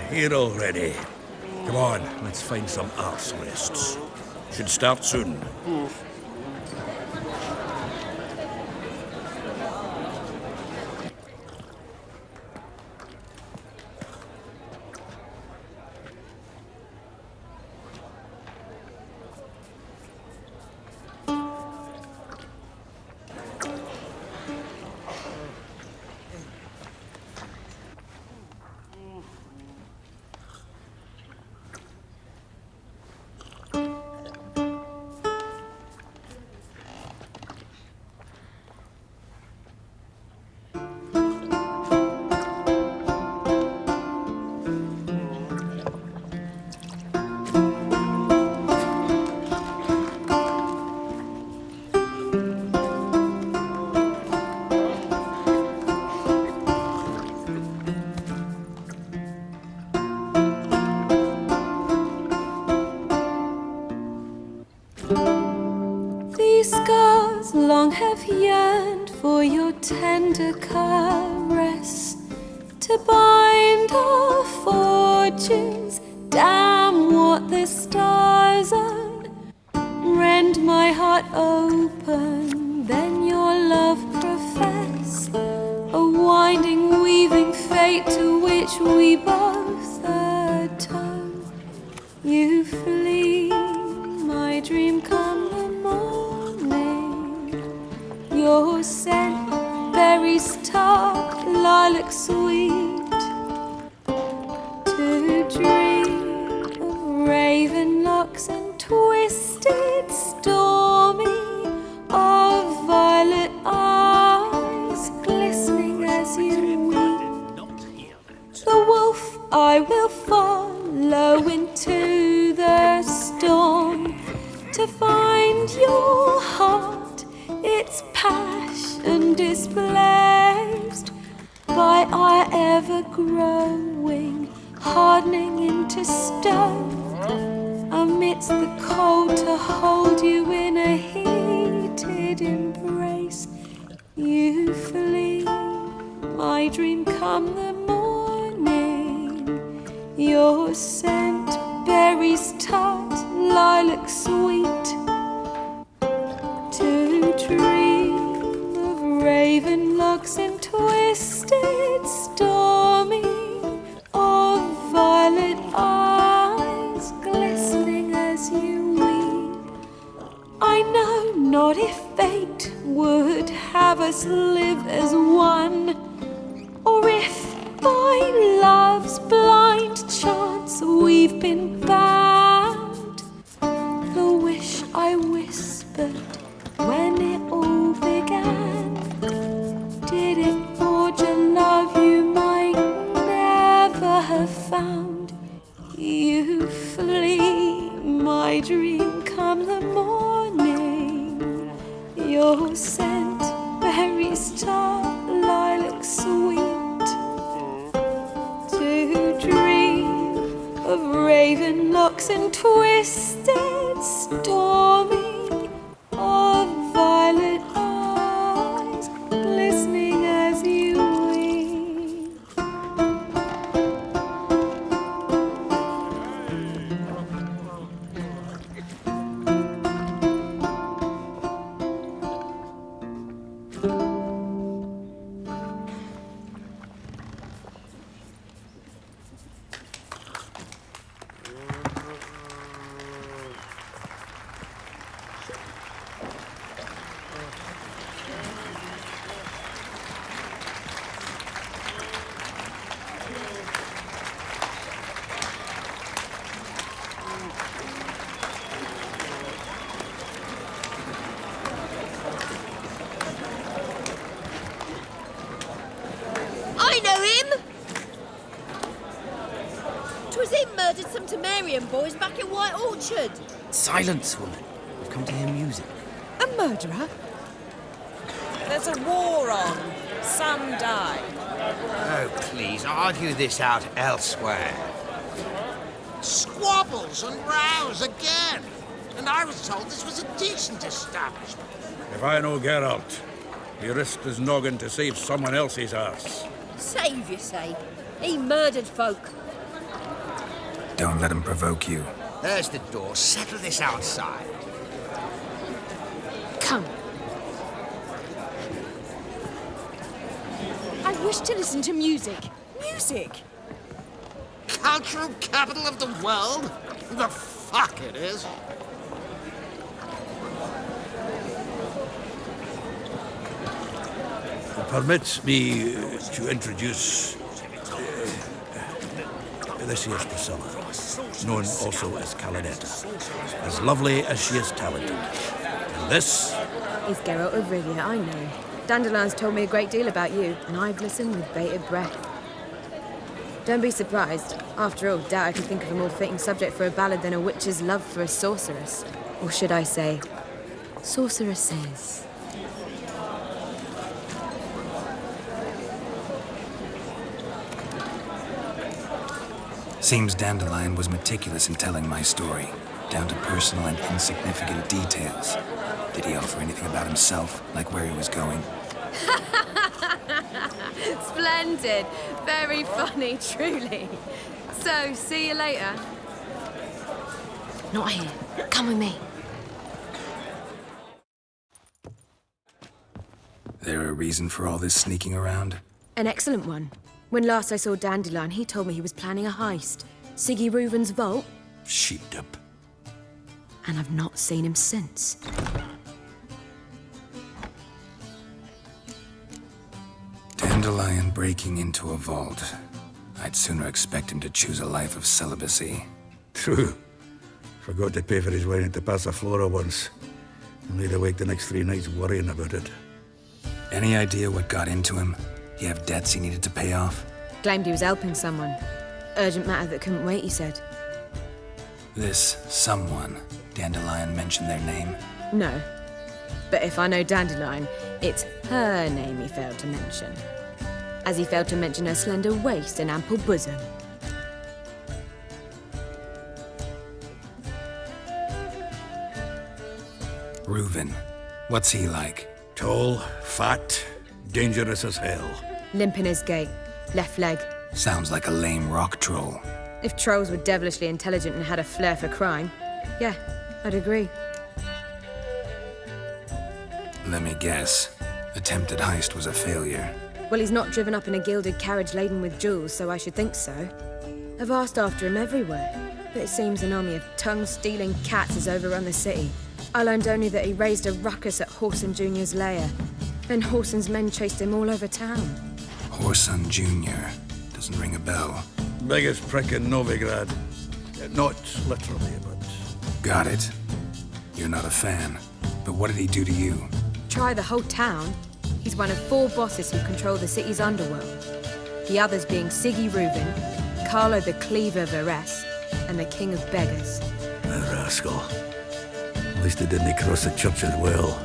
Here already. Come on, let's find some arse rests. Should start soon. Long have yearned for your tender caress, to bind our fortunes. Damn what the stars own. Rend my heart open, then your love profess, a winding, weaving fate to which we both atone. You flee, my dream come the morning. Your scent, berries tart, lilac sweet. To dream of raven locks and twisted, stormy, of violet eyes glistening as you weep. The wolf I will follow into the storm, to find your heart, its passion displaced by our ever-growing, hardening into stone, amidst the cold to hold you in a heated embrace. You flee, my dream come the morning, your scent, berries tart, lilac sweet. To dream of raven locks and twisted, stormy, of violet eyes glistening as you weep. I know not if fate would have us live as one, or if by love's blind chance we've been bound. The wish I whispered when it all began, did it forge a love you might never have found? You flee, my dream come the morning, your scent, berries tart, lilac sweet. To dream of raven locks and twisted, stormy, of violet eyes glistening as you weep. I know him! 'Twas him murdered some Temerian boys back in White Orchard. Silence, woman. We've come to hear music. A murderer? There's a war on. Some die. Oh, please, argue this out elsewhere. Squabbles and rows again. And I was told this was a decent establishment. If I know Geralt, he risked his noggin to save someone else's arse. Save you say. He murdered folk. Don't let him provoke you. There's the door. Settle this outside. Come. I wish to listen to music. Music? Cultural capital of the world? The fuck it is. Permit me to introduce... this here's Priscilla, known also as Calinetta. As lovely as she is talented. And this... He's Geralt of Rivia, I know. Dandelion's told me a great deal about you, and I've listened with bated breath. Don't be surprised. After all, doubt I could think of a more fitting subject for a ballad than a witch's love for a sorceress. Or should I say, sorceresses. Seems Dandelion was meticulous in telling my story, down to personal and insignificant details. Did he offer anything about himself, like where he was going? Splendid. Very funny, truly. So, see you later. Not here. Come with me. There a reason for all this sneaking around? An excellent one. When last I saw Dandelion, he told me he was planning a heist. Siggy Reuven's vault. Sheep-dip. And I've not seen him since. Dandelion breaking into a vault. I'd sooner expect him to choose a life of celibacy. True. Forgot to pay for his wine at the Passaflora once. And laid awake the next 3 nights worrying about it. Any idea what got into him? He have debts he needed to pay off? Claimed he was helping someone. Urgent matter that couldn't wait, he said. This someone, Dandelion mentioned their name? No. But if I know Dandelion, it's her name he failed to mention. As he failed to mention her slender waist and ample bosom. Reuven. What's he like? Tall, fat, dangerous as hell. Limp in his gait. Left leg. Sounds like a lame rock troll. If trolls were devilishly intelligent and had a flair for crime, yeah, I'd agree. Let me guess. Attempted heist was a failure. Well, he's not driven up in a gilded carriage laden with jewels, so I should think so. I've asked after him everywhere, but it seems an army of tongue-stealing cats has overrun the city. I learned only that he raised a ruckus at Whoreson Jr.'s lair. Then Whoreson's men chased him all over town. Whoreson Jr. Doesn't ring a bell. Biggest prick in Novigrad. Not literally, but... Got it. You're not a fan. But what did he do to you? Try the whole town. He's one of 4 bosses who control the city's underworld. The others being Siggy Reuven, Carlo the Cleaver of Varese, and the King of Beggars. A rascal. At least he didn't cross the church as well.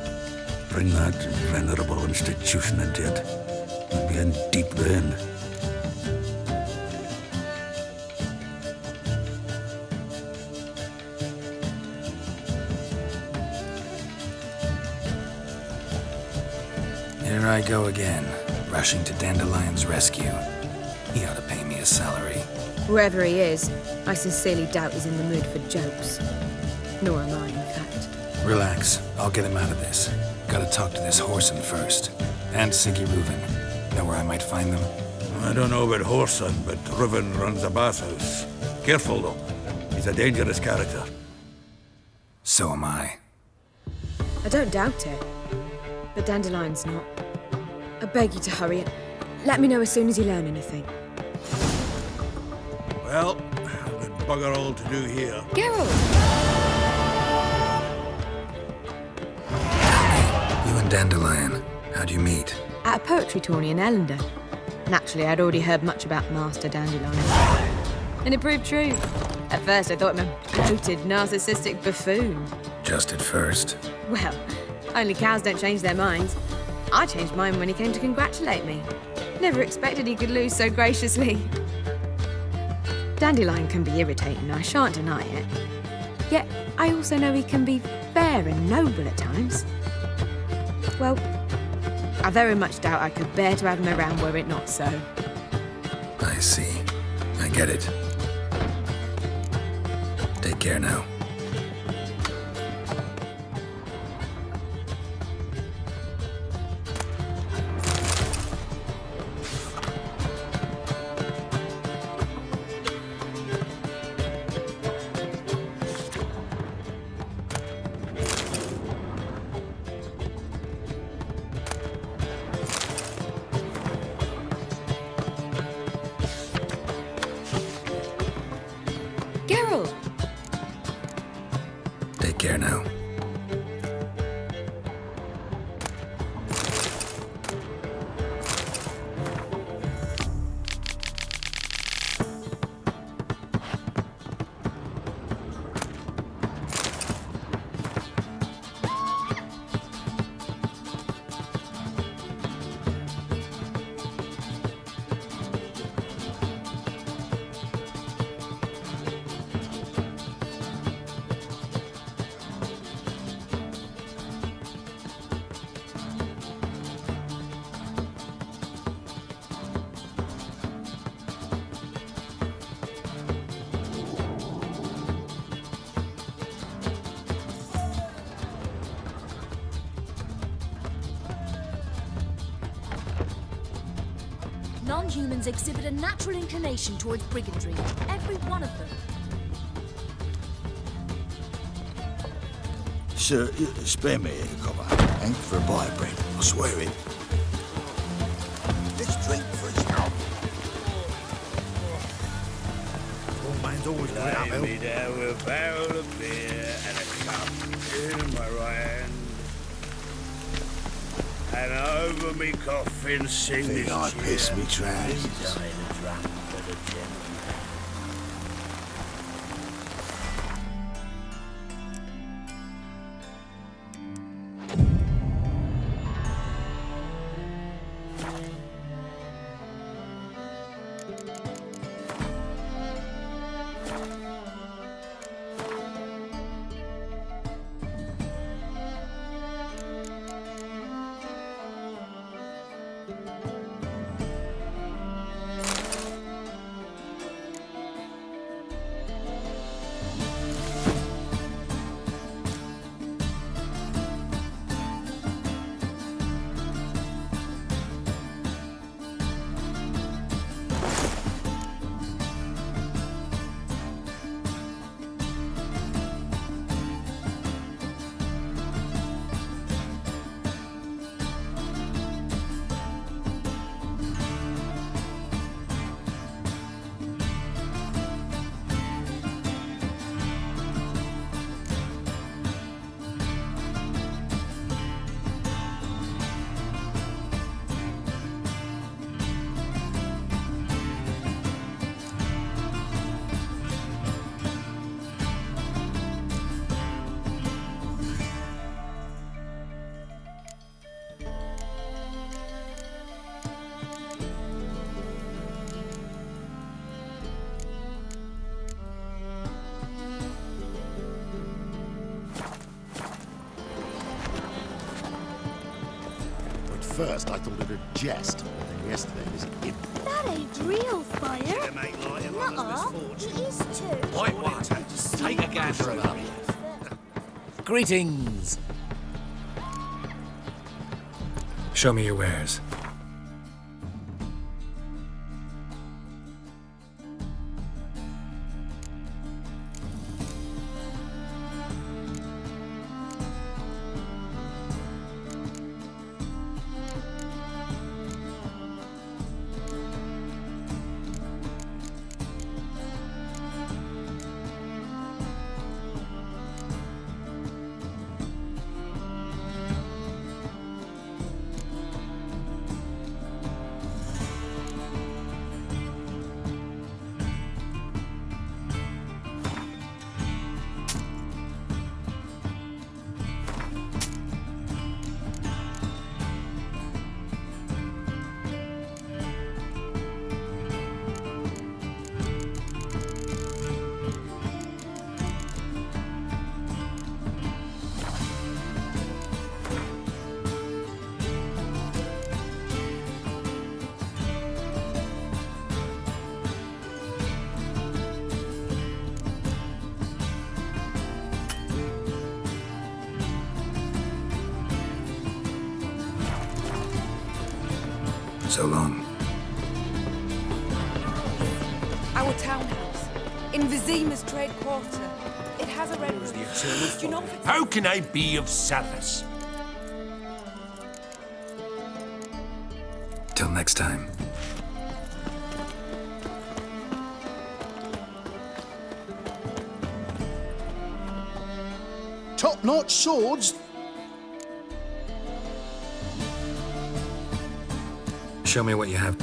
Bring that venerable institution into it. We'd be in deep then. Here I go again, rushing to Dandelion's rescue. He ought to pay me a salary. Whoever he is, I sincerely doubt he's in the mood for jokes. Nor am I, in fact. Relax, I'll get him out of this. Gotta talk to this Whoreson first. And Siggy Reuven. Know where I might find them? I don't know about Whoreson, but Reuven runs a bathhouse. Careful, though. He's a dangerous character. So am I. I don't doubt it. But Dandelion's not. I beg you to hurry it. Let me know as soon as you learn anything. Well, I've got bugger all to do here. Geralt! You and Dandelion, how'd you meet? At a poetry tourney in Ellender. Naturally, I'd already heard much about Master Dandelion. And it proved true. At first, I thought him a bloated, narcissistic buffoon. Just at first. Well, only cows don't change their minds. I changed mine when he came to congratulate me. Never expected he could lose so graciously. Dandelion can be irritating, I shan't deny it. Yet, I also know he can be fair and noble at times. Well, I very much doubt I could bear to have him around were it not so. see. I get it. Take care now. Take care now. Non-humans exhibit a natural inclination towards brigandry. Every one of them. Sir, spare me a copper, eh? For a bite of bread. I swear it. Let's drink for a spell. Old man's always got up, Lay me down with a barrel of beer and a cup in my right hand. And over me coffin sing Think this I cheer. piss me trousers. These are the drum for the gentleman. First, I thought it a jest, but then yesterday was an imp. That ain't real fire. Make light of Nuh-uh. others' misfortune. It is too. Whitewater, take a gander of them. Greetings. Show me your wares. So long. Our townhouse in Vizima's trade quarter. It has a red roof. Do you know if it's... How can I be of service? Till next time. Top-notch swords? Show me what you have.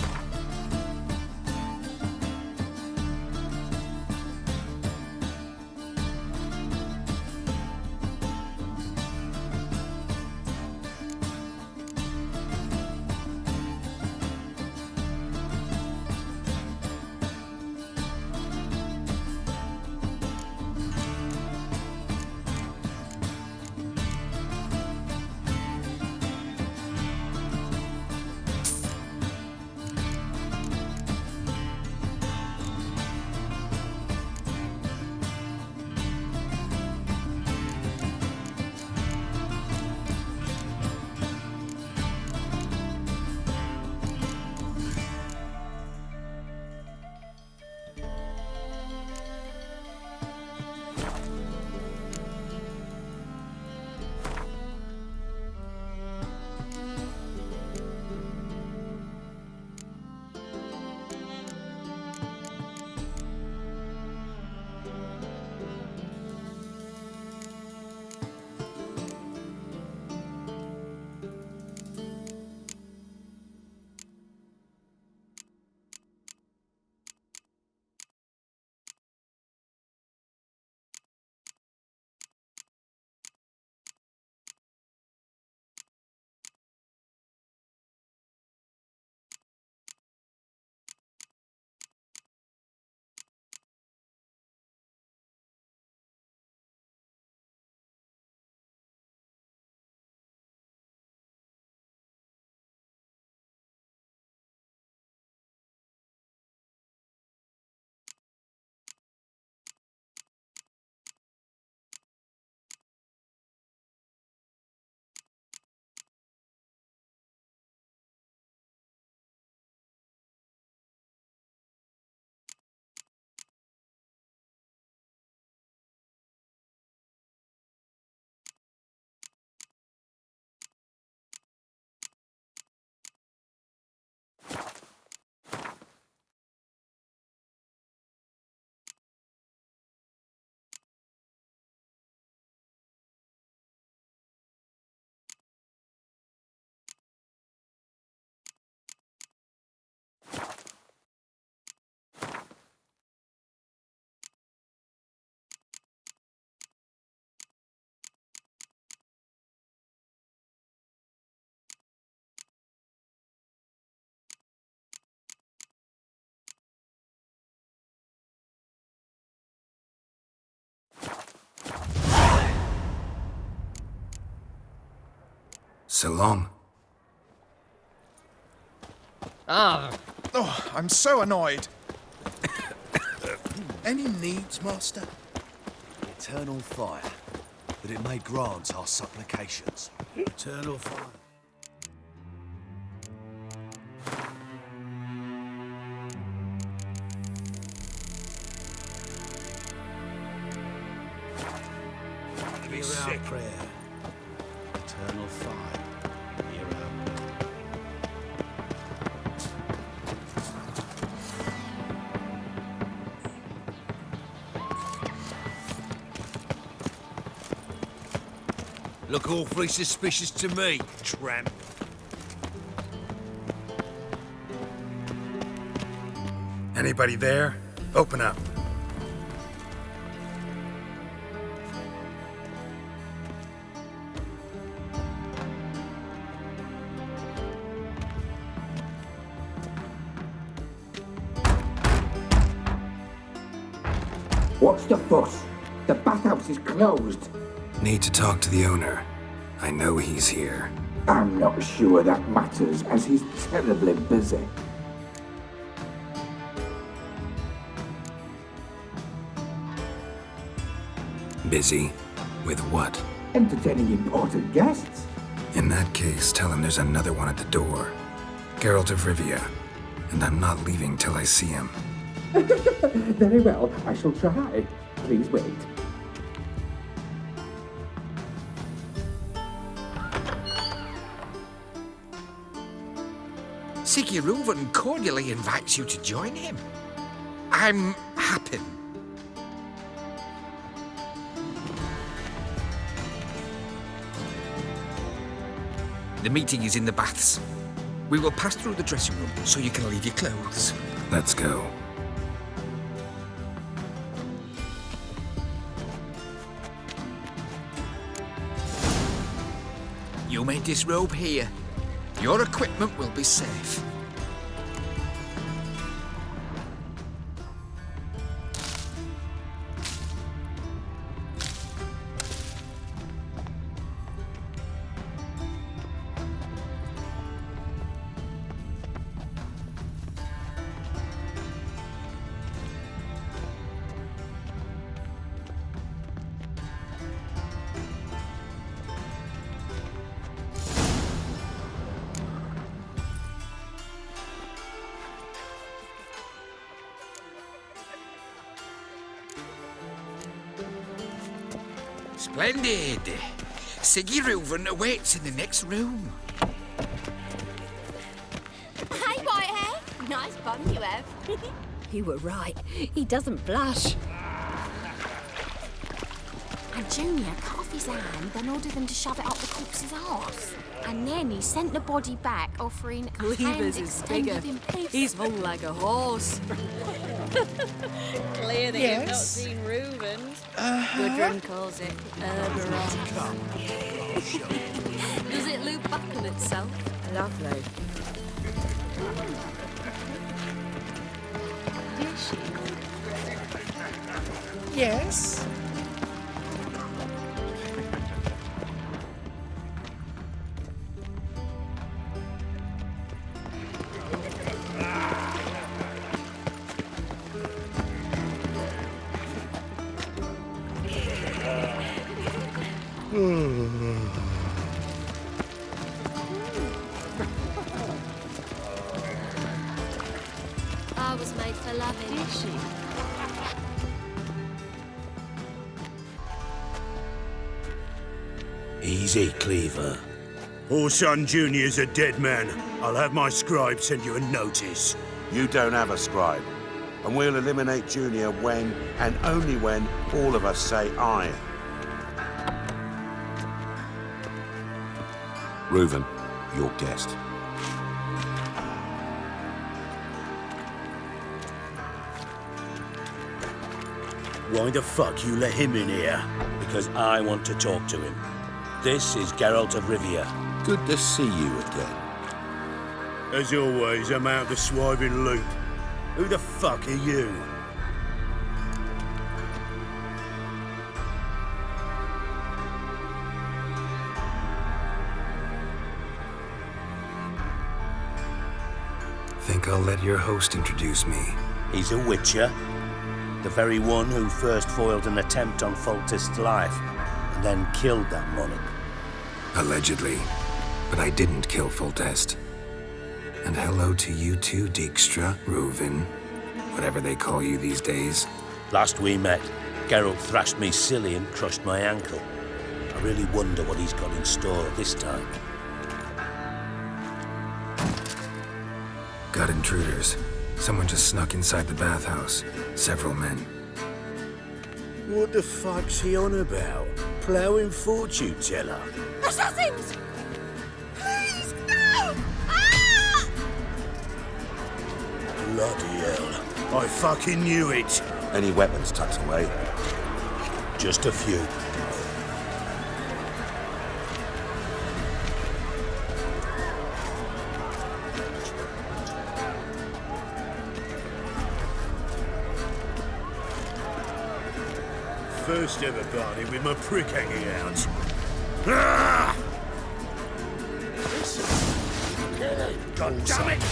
So long. Ah. Oh, I'm so annoyed. Any needs, Master? Eternal fire, that it may grant our supplications. Eternal fire. Hear our prayer. Eternal fire, hear our prayer. Look awfully suspicious to me, tramp. Anybody there? Open up. What's the fuss? The bathhouse is closed. Need to talk to the owner. I know he's here. I'm not sure that matters, as he's terribly busy. Busy? With what? Entertaining important guests. In that case, tell him there's another one at the door. Geralt of Rivia, and I'm not leaving till I see him. Very well, I shall try. Please wait. Sigurd cordially invites you to join him. I'm happy. The meeting is in the baths. We will pass through the dressing room so you can leave your clothes. Let's go. You may disrobe here. Your equipment will be safe. Splendid. Sigurd awaits in the next room. Hey, Whitehair. Nice bum you have. You were right. He doesn't blush. And Junior cut off his hand, then ordered them to shove it up the corpse's arse. And then he sent the body back, offering a hand Cleaver's is bigger. extended in peace. He's hung like a horse. Clear that you've not seen Reuben's. Gudrun calls it Oberon. Does it loop buckle itself? Lovely. Is she? Yes? I was made for loving. Is she? Easy, Cleaver. Orson Jr.'s a dead man. I'll have my scribe send you a notice. You don't have a scribe. And we'll eliminate Junior when, and only when, all of us say aye. Reuven, your guest. Why the fuck you let him in here? Because I want to talk to him. This is Geralt of Rivia. Good to see you again. As always, I'm out the swiving loop. Who the fuck are you? Think I'll let your host introduce me. He's a witcher. The very one who first foiled an attempt on Foltest's life, and then killed that monarch. Allegedly. But I didn't kill Foltest. And hello to you too, Dijkstra, Reuven, whatever they call you these days. Last we met, Geralt thrashed me silly and crushed my ankle. I really wonder what he's got in store this time. Got intruders. Someone just snuck inside the bathhouse. Several men. What the fuck's he on about? Ploughing fortune teller? Assassins! Please, no! Ah! Bloody hell. I fucking knew it. Any weapons tucked away? Just a few. First ever party with my prick hanging out. Ah! God damn it!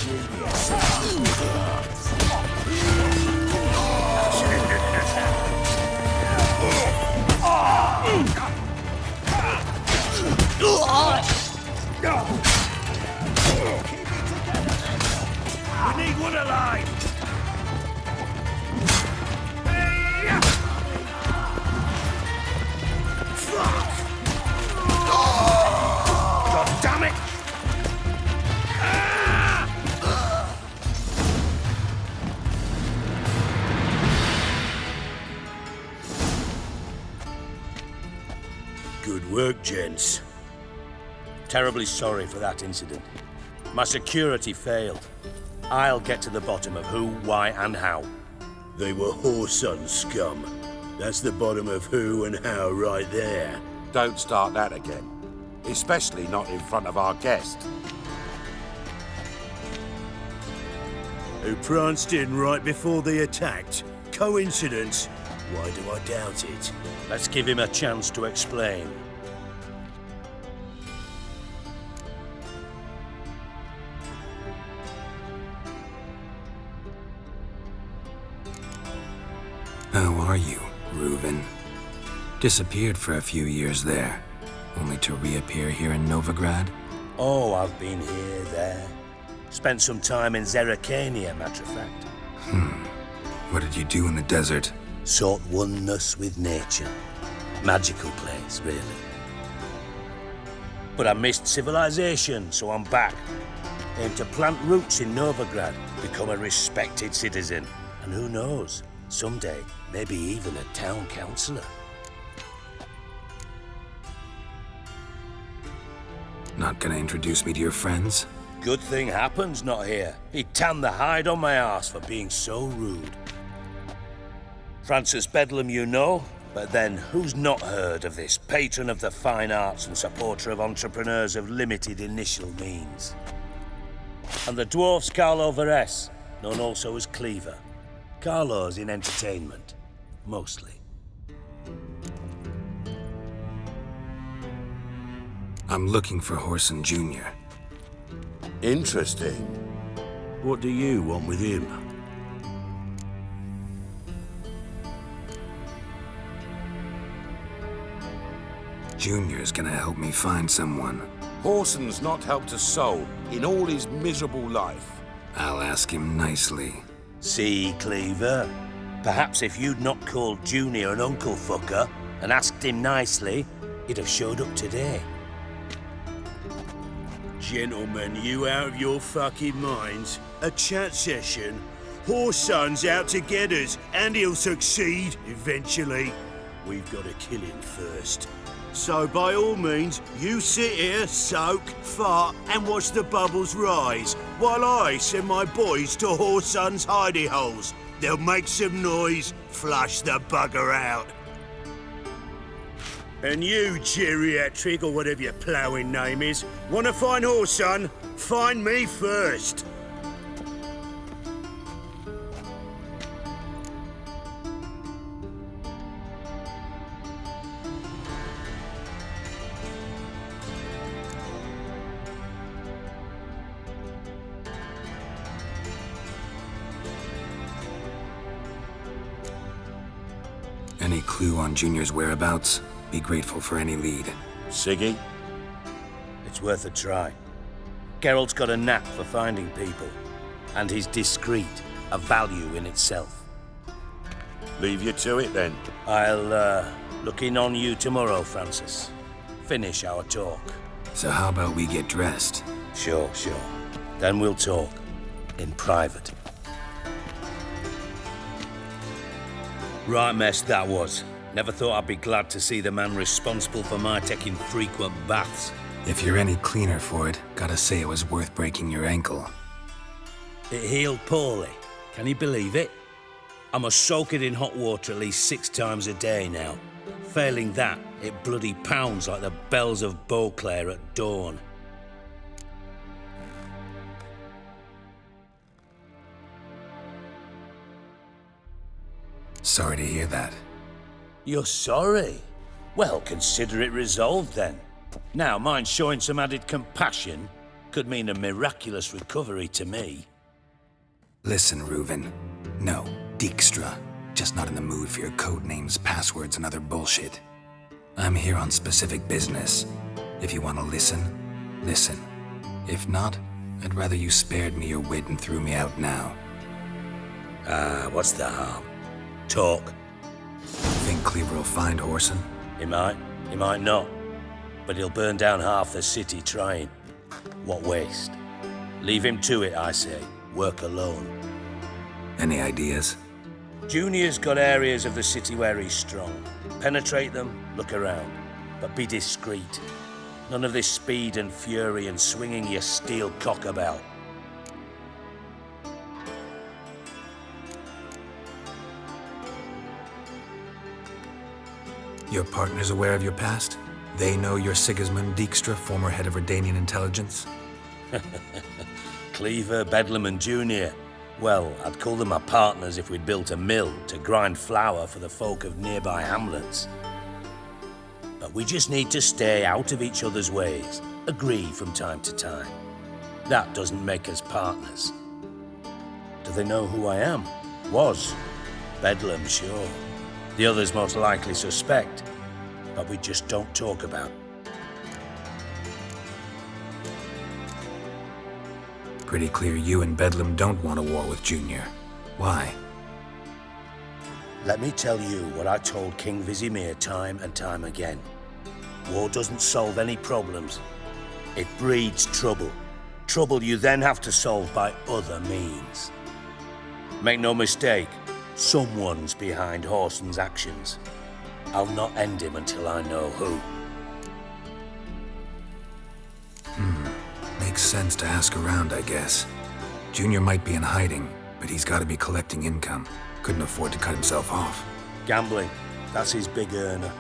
Good work, gents. Terribly sorry for that incident. My security failed. I'll get to the bottom of who, why, and how. They were whoreson scum. That's the bottom of who and how right there. Don't start that again. Especially not in front of our guest. Who pranced in right before they attacked. Coincidence? Why do I doubt it? Let's give him a chance to explain. How are you, Reuven? Disappeared for a few years there, only to reappear here in Novigrad? Oh, I've been here, there. Spent some time in Zerrikania, matter of fact. What did you do in the desert? Sought oneness with nature. Magical place, really. But I missed civilization, so I'm back. Aim to plant roots in Novigrad, become a respected citizen. And who knows, someday, maybe even a town councillor. Not gonna introduce me to your friends? Good thing Happen's not here. He'd tan the hide on my arse for being so rude. Francis Bedlam you know, but then who's not heard of this patron of the fine arts and supporter of entrepreneurs of limited initial means? And the dwarf's Carlo Veres, known also as Cleaver. Carlo's in entertainment, mostly. I'm looking for Whoreson Jr. Interesting. What do you want with him? Junior's gonna help me find someone. Whoreson's not helped a soul in all his miserable life. I'll ask him nicely. See, Cleaver? Perhaps if you'd not called Junior an uncle fucker and asked him nicely, he'd have showed up today. Gentlemen, you out of your fucking minds? A chat session? Whoreson's out to get us, and he'll succeed, eventually. We've got to kill him first. So by all means, you sit here, soak, fart, and watch the bubbles rise, while I send my boys to Whoreson's hidey holes. They'll make some noise, flush the bugger out. And you, geriatric, or whatever your ploughing name is, want to find Whoreson? Find me first. Any clue on Junior's whereabouts? Be grateful for any lead. Siggy? It's worth a try. Geralt's got a knack for finding people, and he's discreet, a value in itself. Leave you to it then. I'll look in on you tomorrow, Francis. Finish our talk. So how about we get dressed? Sure. Then we'll talk. In private. Right mess that was. Never thought I'd be glad to see the man responsible for my taking frequent baths. If you're any cleaner for it, gotta say it was worth breaking your ankle. It healed poorly. Can you believe it? I must soak it in hot water at least 6 times a day now. Failing that, it bloody pounds like the bells of Beauclair at dawn. Sorry to hear that. You're sorry? Well, consider it resolved then. Now, mind showing some added compassion could mean a miraculous recovery to me. Listen, Reuven. No, Dijkstra. Just not in the mood for your code names, passwords, and other bullshit. I'm here on specific business. If you want to listen, listen. If not, I'd rather you spared me your wit and threw me out now. What's the harm? Talk. Think Cleaver will find Whoreson? He might not. But he'll burn down half the city trying. What waste? Leave him to it, I say. Work alone. Any ideas? Junior's got areas of the city where he's strong. Penetrate them, look around. but be discreet. None of this speed and fury and swinging your steel cock about. Your partner's aware of your past? They know you're Sigismund Dijkstra, former head of Redanian intelligence? Cleaver, Bedlam and Junior. Well, I'd call them my partners if we'd built a mill to grind flour for the folk of nearby hamlets. But we just need to stay out of each other's ways, agree from time to time. That doesn't make us partners. Do they know who I am? Was. Bedlam, sure. The others most likely suspect, but we just don't talk about it. Pretty clear you and Bedlam don't want a war with Junior. Why? Let me tell you what I told King Vizimir time and time again. War doesn't solve any problems. It breeds trouble. Trouble you then have to solve by other means. Make no mistake, someone's behind Whoreson's actions. I'll not end him until I know who. Makes sense to ask around, I guess. Junior might be in hiding, but he's got to be collecting income. Couldn't afford to cut himself off. Gambling, that's his big earner.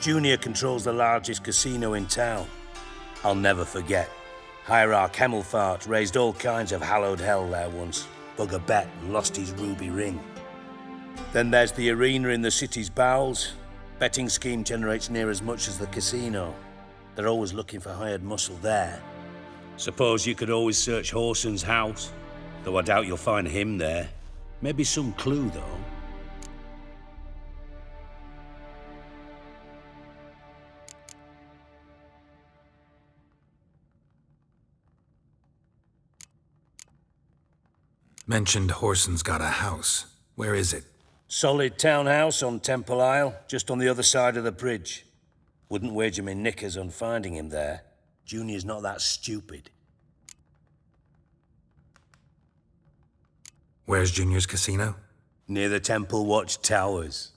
Junior controls the largest casino in town. I'll never forget. Hierarch Hemmelfart raised all kinds of hallowed hell there once. Bug a bet and lost his ruby ring. Then there's the arena in the city's bowels. Betting scheme generates near as much as the casino. They're always looking for hired muscle there. Suppose you could always search Whoreson's house, though I doubt you'll find him there. Maybe some clue, though. Mentioned Whoreson's got a house. Where is it? Solid townhouse on Temple Isle, just on the other side of the bridge. Wouldn't wager me knickers on finding him there. Junior's not that stupid. Where's Junior's casino? Near the Temple Watch Towers.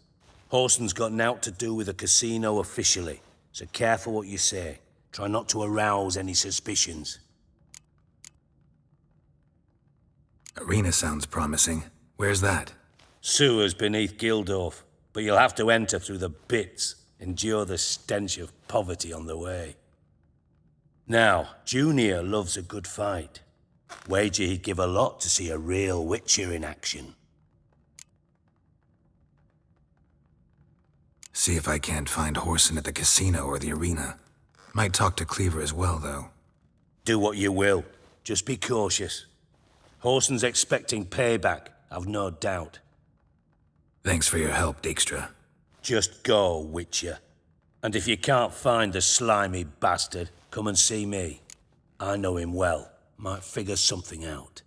Whoreson's got naught to do with the casino officially, so careful what you say. Try not to arouse any suspicions. Arena sounds promising. Where's that? Sewers beneath Gildorf, but you'll have to enter through the bits, endure the stench of poverty on the way. Now, Junior loves a good fight. Wager he'd give a lot to see a real Witcher in action. See if I can't find Whoreson at the casino or the arena. Might talk to Cleaver as well, though. Do what you will. Just be cautious. Whoreson's expecting payback, I've no doubt. Thanks for your help, Dijkstra. Just go, Witcher. And if you can't find the slimy bastard, come and see me. I know him well. Might figure something out.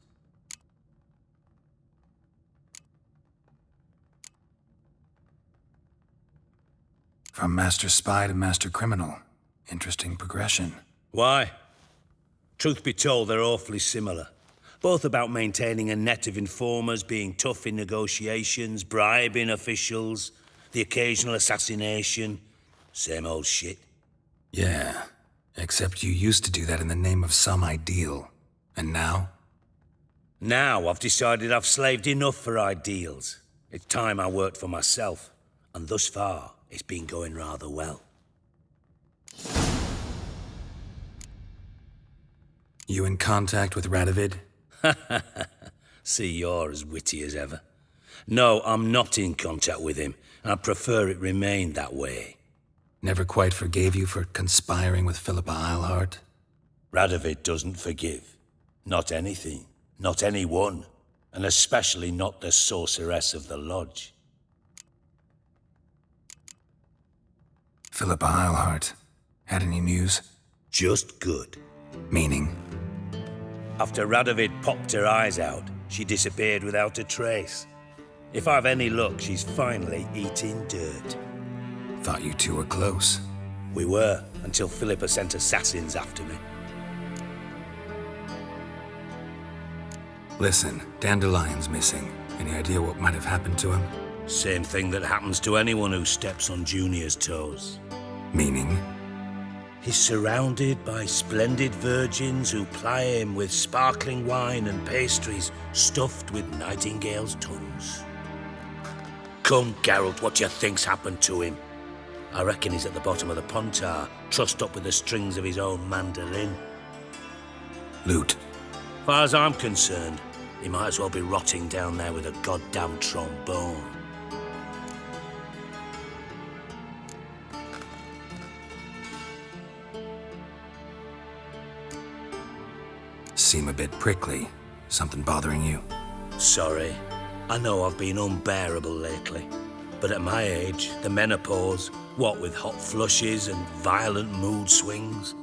From master spy to master criminal. Interesting progression. Why? Truth be told, they're awfully similar. Both about maintaining a net of informers, being tough in negotiations, bribing officials, the occasional assassination. Same old shit. Yeah, except you used to do that in the name of some ideal. And now? Now I've decided I've slaved enough for ideals. It's time I worked for myself. And thus far, it's been going rather well. You in contact with Radovid? See, you're as witty as ever. No, I'm not in contact with him. I'd prefer it remained that way. Never quite forgave you for conspiring with Philippa Eilhart? Radovid doesn't forgive. Not anything. Not anyone. And especially not the sorceress of the lodge. Philippa Eilhart. Had any news? Just good. Meaning? After Radovid popped her eyes out, she disappeared without a trace. If I've any luck, she's finally eating dirt. Thought you two were close. We were, until Philippa sent assassins after me. Listen, Dandelion's missing. Any idea what might have happened to him? Same thing that happens to anyone who steps on Junior's toes. Meaning? He's surrounded by splendid virgins who ply him with sparkling wine and pastries stuffed with nightingales' tongues. Come, Geralt, what do you think's happened to him? I reckon he's at the bottom of the pontar, trussed up with the strings of his own mandolin. Loot. As far as I'm concerned, he might as well be rotting down there with a goddamn trombone. Seem a bit prickly. Something bothering you? Sorry. I know I've been unbearable lately. But at my age, the menopause, what with hot flushes and violent mood swings.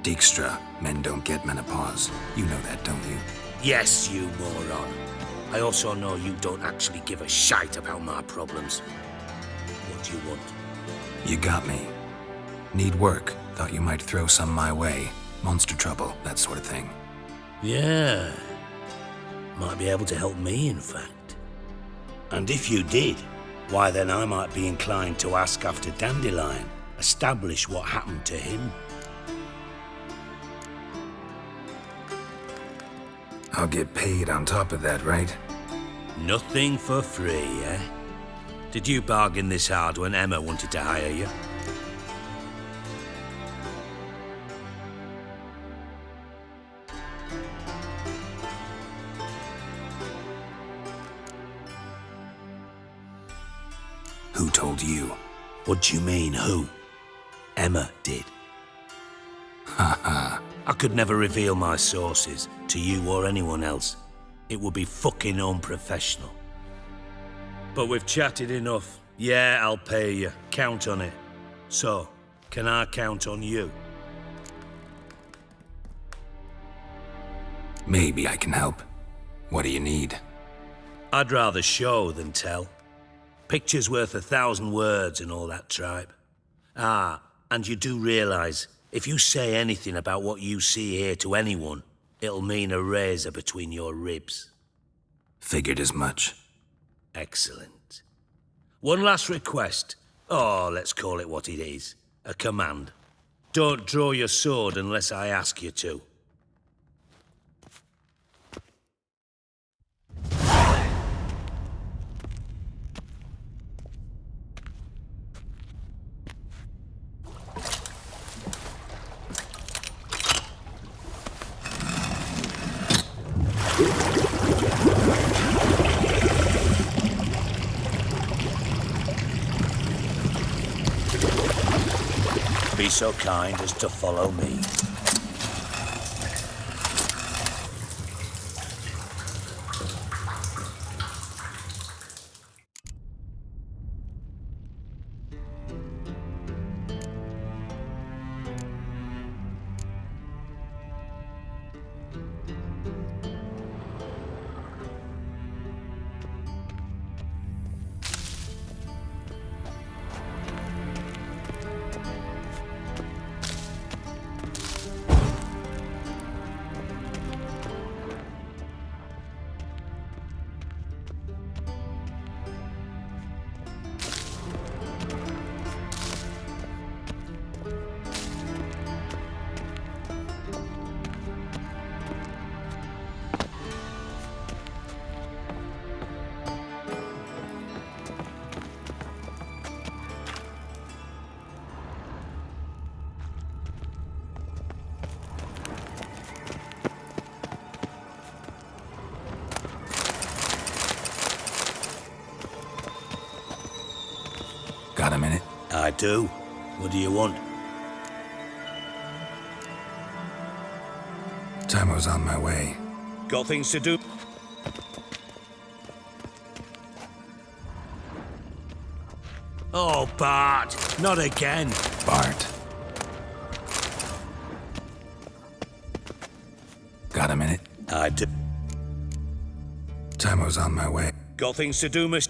Dijkstra, men don't get menopause. You know that, don't you? Yes, you moron. I also know you don't actually give a shite about my problems. What do you want? You got me. Need work. Thought you might throw some my way. Monster trouble, that sort of thing. Yeah. Might be able to help me, in fact. And if you did, why then I might be inclined to ask after Dandelion, establish what happened to him. I'll get paid on top of that, right? Nothing for free, eh? Did you bargain this hard when Emma wanted to hire you? Who told you? What do you mean, who? Emma did. Haha. I could never reveal my sources to you or anyone else. It would be fucking unprofessional. But we've chatted enough. Yeah, I'll pay you. Count on it. So, can I count on you? Maybe I can help. What do you need? I'd rather show than tell. Picture's worth 1,000 words and all that tripe. Ah, and you do realise, if you say anything about what you see here to anyone, it'll mean a razor between your ribs. Figured as much. Excellent. One last request. Oh, let's call it what it is. A command. Don't draw your sword unless I ask you to. Be so kind as to follow me. Got a minute? I do. What do you want? Timer's on my way. Got things to do? Oh, Bart! Not again! Bart. Got a minute? I do. Timer's on my way. Got things to do, miss?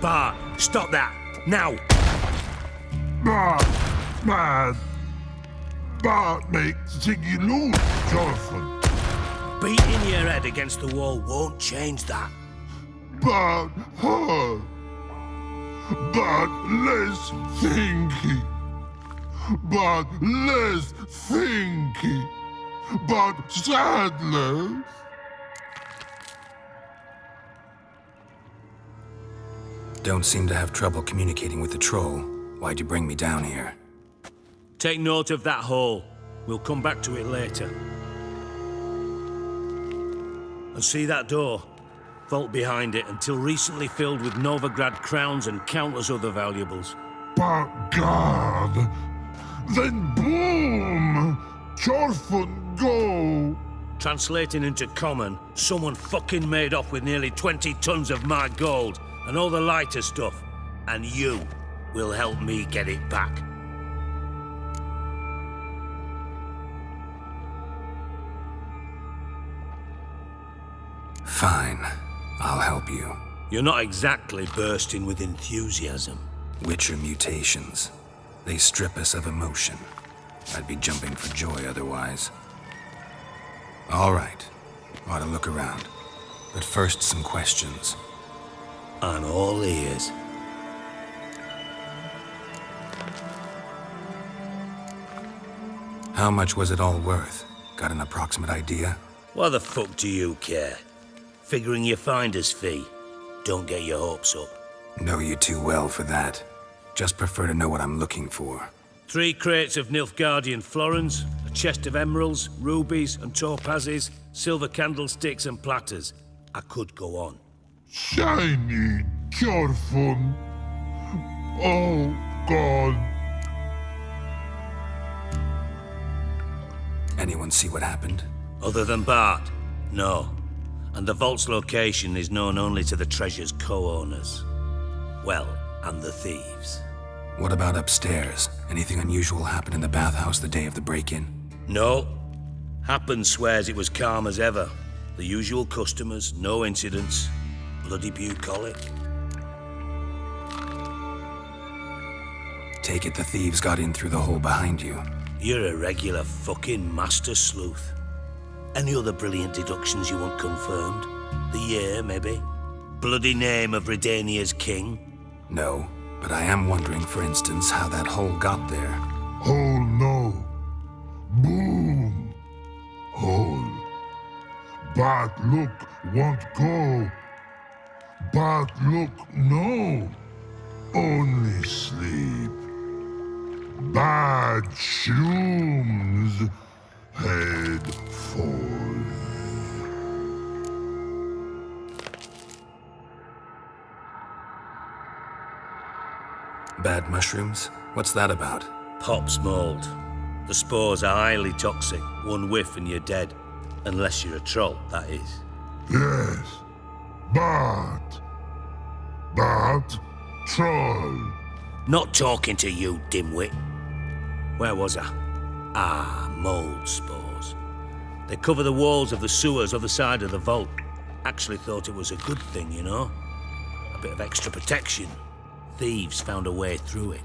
Bart, stop that! Now! Bart makes Ziggy lose, Jonathan. Beating your head against the wall won't change that. But her. But less thinky. But less thinky. But sadness. Don't seem to have trouble communicating with the troll. Why'd you bring me down here? Take note of that hole. We'll come back to it later. And see that door? Vault behind it, until recently filled with Novigrad crowns and countless other valuables. But God! Then boom! Chorfun go! Translating into common, someone fucking made off with nearly 20 tons of my gold and all the lighter stuff. And you will help me get it back. Fine. I'll help you. You're not exactly bursting with enthusiasm. Witcher mutations. They strip us of emotion. I'd be jumping for joy otherwise. All right. Ought to look around. But first, some questions. I'm all ears. How much was it all worth? Got an approximate idea? Why the fuck do you care? Figuring your finder's fee. Don't get your hopes up. Know you too well for that. Just prefer to know what I'm looking for. 3 crates of Nilfgaardian florins, a chest of emeralds, rubies and topazes, silver candlesticks and platters. I could go on. Shiny Chorfun. Oh, God. Anyone see what happened? Other than Bart? No. And the vault's location is known only to the treasure's co-owners. Well, and the thieves. What about upstairs? Anything unusual happen in the bathhouse the day of the break-in? No. Happen swears it was calm as ever. The usual customers, no incidents. Bloody bucolic. Take it the thieves got in through the hole behind you. You're a regular fucking master sleuth. Any other brilliant deductions you want confirmed? The year, maybe? Bloody name of Redania's king? No, but I am wondering, for instance, how that hole got there. Hole no. Boom. Hole. But look, won't go. But look, no. Only sleep. Bad shrooms. Head fall. Bad mushrooms? What's that about? Pop's mold. The spores are highly toxic. One whiff and you're dead. Unless you're a troll, that is. Yes. But troll. Not talking to you, dimwit. Where was I? Ah, mold spores. They cover the walls of the sewers other side of the vault. Actually thought it was a good thing, you know? A bit of extra protection. Thieves found a way through it.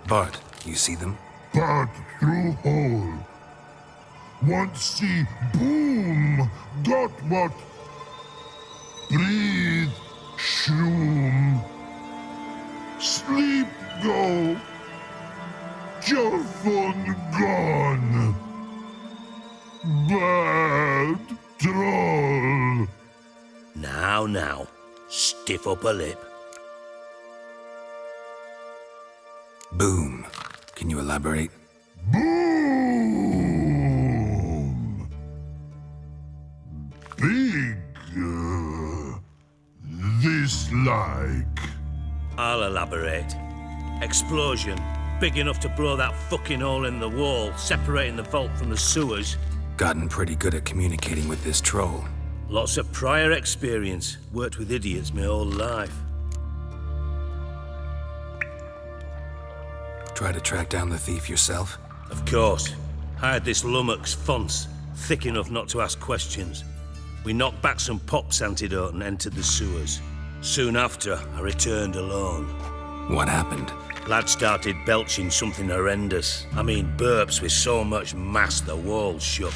Bart, you see them? But through hole. Want see boom. Got what? Breathe. Shroom. Sleep go. Your phone gone. Bad troll. Now. Stiff upper lip. Boom. Can you elaborate? Boom. Big. This like. I'll elaborate. Explosion. Big enough to blow that fucking hole in the wall, separating the vault from the sewers. Gotten pretty good at communicating with this troll. Lots of prior experience. Worked with idiots my whole life. Try to track down the thief yourself? Of course. Hired this lummox, Fonce, thick enough not to ask questions. We knocked back some Pop's antidote and entered the sewers. Soon after, I returned alone. What happened? Lad started belching something horrendous. I mean, burps with so much mass the walls shook.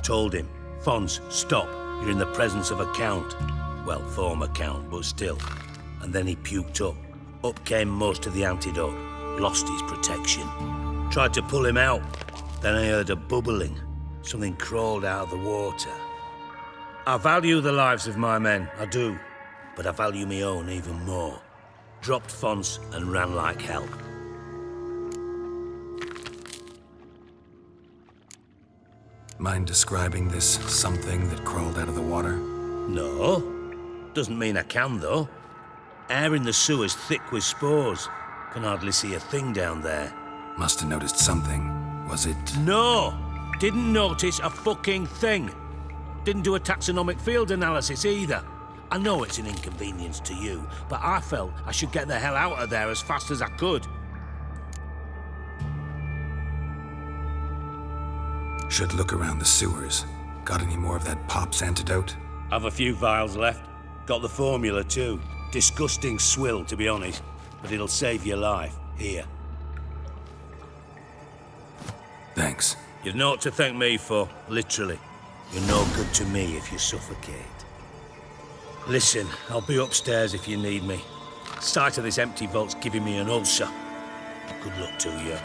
Told him, Fons, stop. You're in the presence of a count. Well, former count, but still. And then he puked up. Up came most of the antidote. Lost his protection. Tried to pull him out. Then I heard a bubbling. Something crawled out of the water. I value the lives of my men, I do. But I value my own even more. Dropped Fons and ran like hell. Mind describing this something that crawled out of the water? No. Doesn't mean I can, though. Air in the sewer's thick with spores. Can hardly see a thing down there. Must have noticed something. Was it... No! Didn't notice a fucking thing. Didn't do a taxonomic field analysis either. I know it's an inconvenience to you, but I felt I should get the hell out of there as fast as I could. Should look around the sewers. Got any more of that Pop's antidote? Have a few vials left. Got the formula too. Disgusting swill, to be honest. But it'll save your life. Here. Thanks. You've naught to thank me for, literally. You're no good to me if you suffocate. Listen, I'll be upstairs if you need me. Sight of this empty vault's giving me an ulcer. Good luck to you.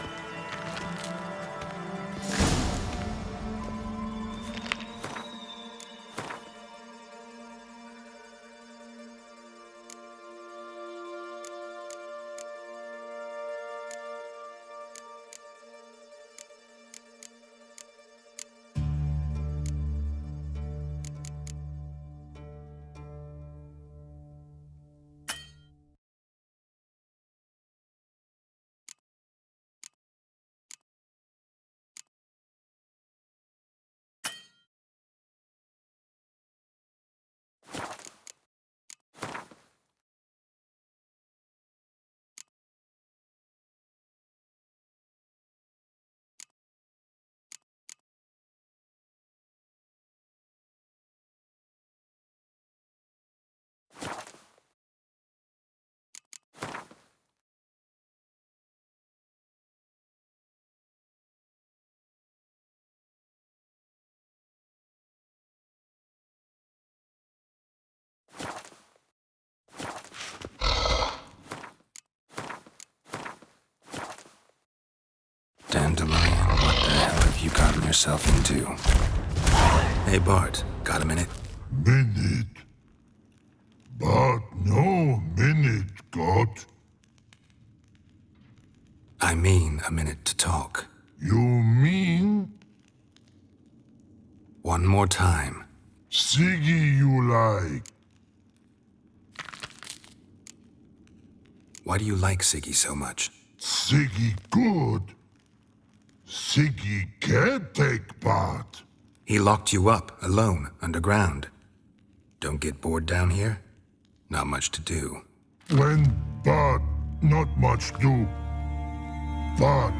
Dandelion, what the hell have you gotten yourself into? Hey Bart, got a minute? Minute? But no minute, God. I mean a minute to talk. You mean? One more time. Siggy you like. Why do you like Siggy so much? Siggy good. Siggy can't take part. He locked you up, alone, underground. Don't get bored down here? Not much to do. When but not much do. But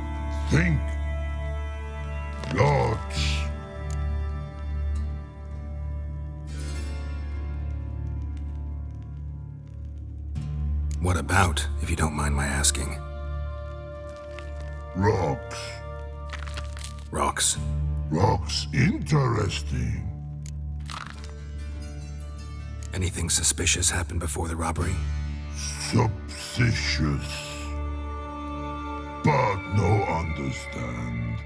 think. Lots. What about, if you don't mind my asking? Rocks. Rocks? Rocks interesting. Anything suspicious happened before the robbery? Suspicious. But no understand.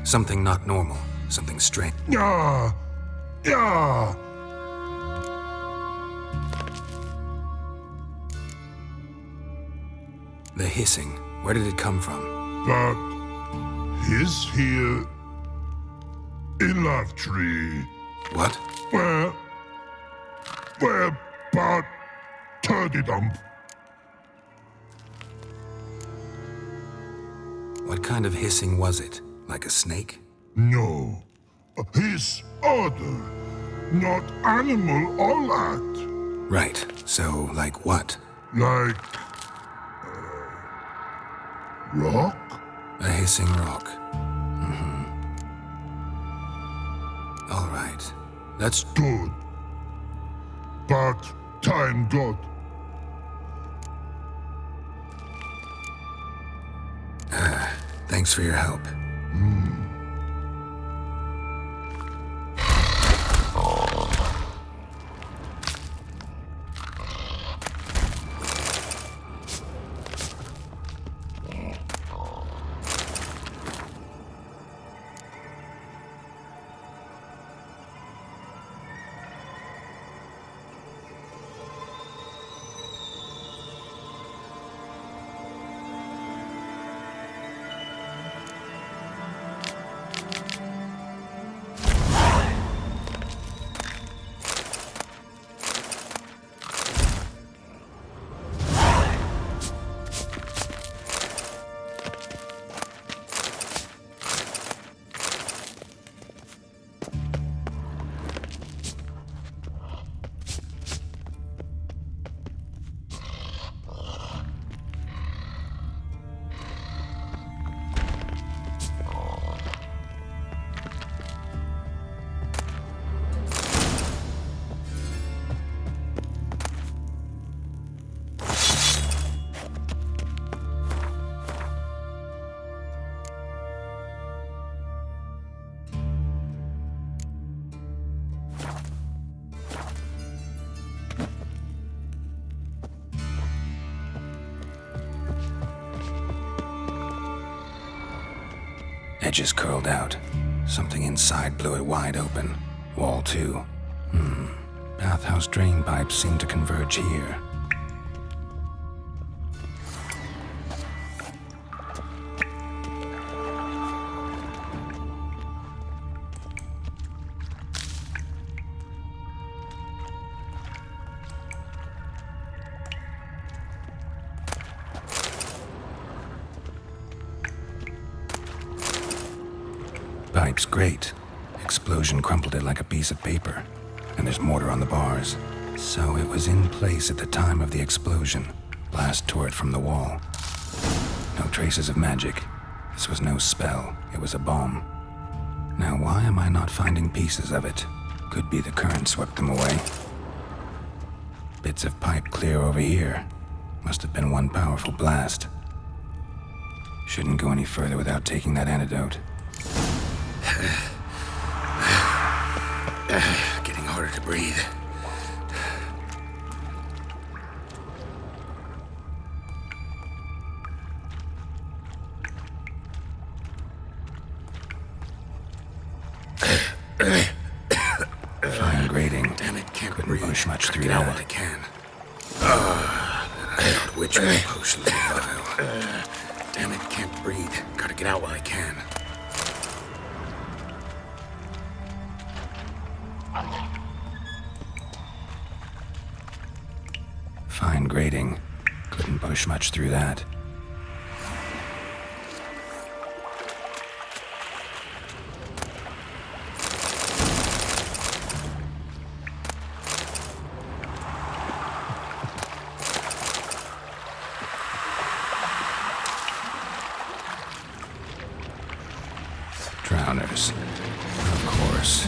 Something not normal. Something strange. Yeah. Yeah. The hissing. Where did it come from? But his here in love tree. What? Where but turdy dump. What kind of hissing was it? Like a snake? No. His other. Not animal all that. Right. So, like what? Like rock? A hissing rock. All right. That's good. But time, God. Thanks for your help. Edges curled out. Something inside blew it wide open. Wall too. Bathhouse drain pipes seem to converge here. Pipe's great. Explosion crumpled it like a piece of paper. And there's mortar on the bars. So it was in place at the time of the explosion. Blast tore it from the wall. No traces of magic. This was no spell. It was a bomb. Now why am I not finding pieces of it? Could be the current swept them away. Bits of pipe clear over here. Must have been one powerful blast. Shouldn't go any further without taking that antidote. Getting harder to breathe. Fine grating. Damn it, can't couldn't push much through that. While I can. Which potions are vile. Damn it, can't breathe. Gotta get out while I can. Fine grating. Couldn't push much through that. Drowners. Of course.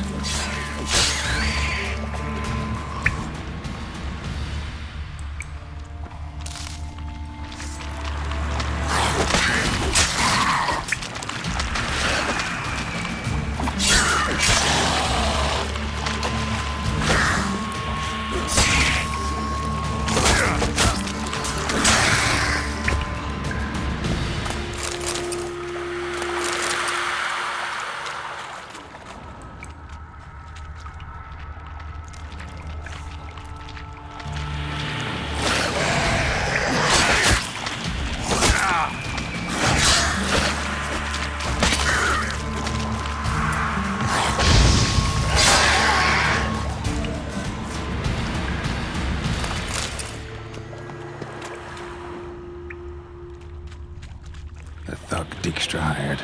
The thug Dijkstra hired.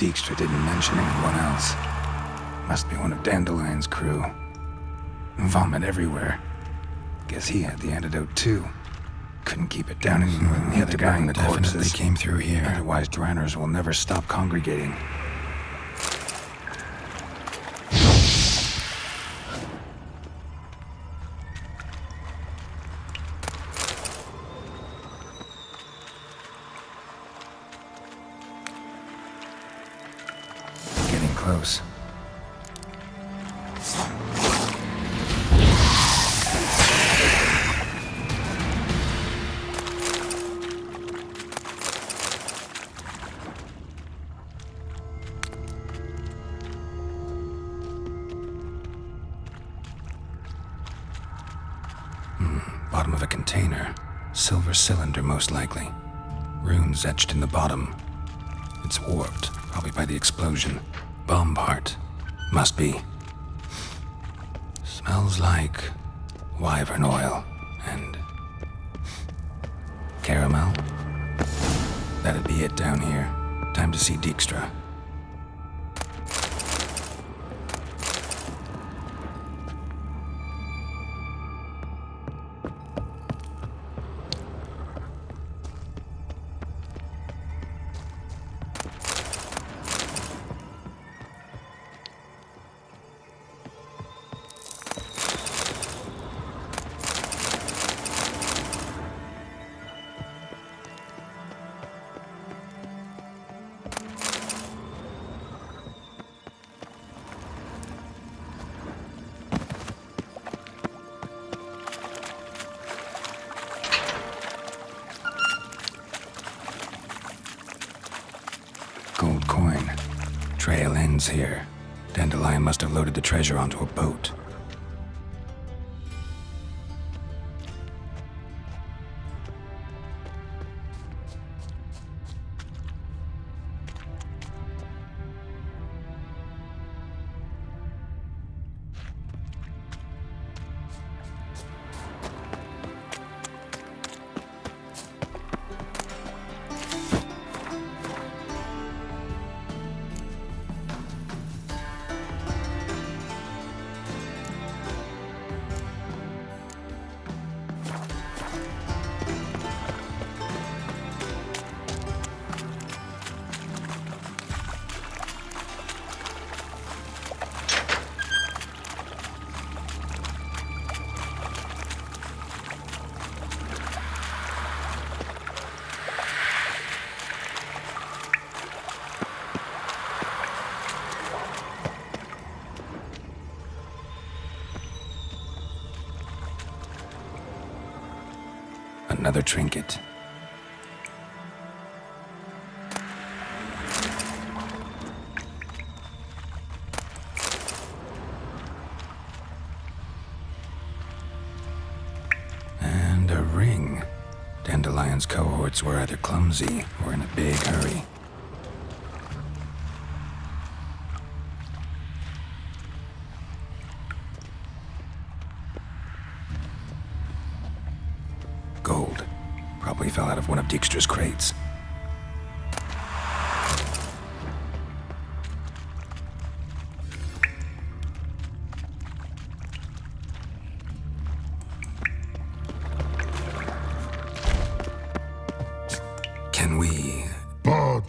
Dijkstra didn't mention anyone else. Must be one of Dandelion's crew. Vomit everywhere. Guess he had the antidote too. Couldn't keep it down anymore than the other guy in the corpses. Definitely came through here. Otherwise, Driners will never stop congregating. Getting close. Bottom of a container. Silver cylinder, most likely. Runes etched in the bottom. It's warped, probably by the explosion. Bomb part. Must be. Smells like wyvern oil and caramel. That'd be it down here. Time to see Dijkstra. Gold coin. Trail ends here. Dandelion must have loaded the treasure onto a boat. Another trinket. And a ring. Dandelion's cohorts were either clumsy or in a big hurry. Gold. Probably fell out of one of Dijkstra's crates. Can we... Bard.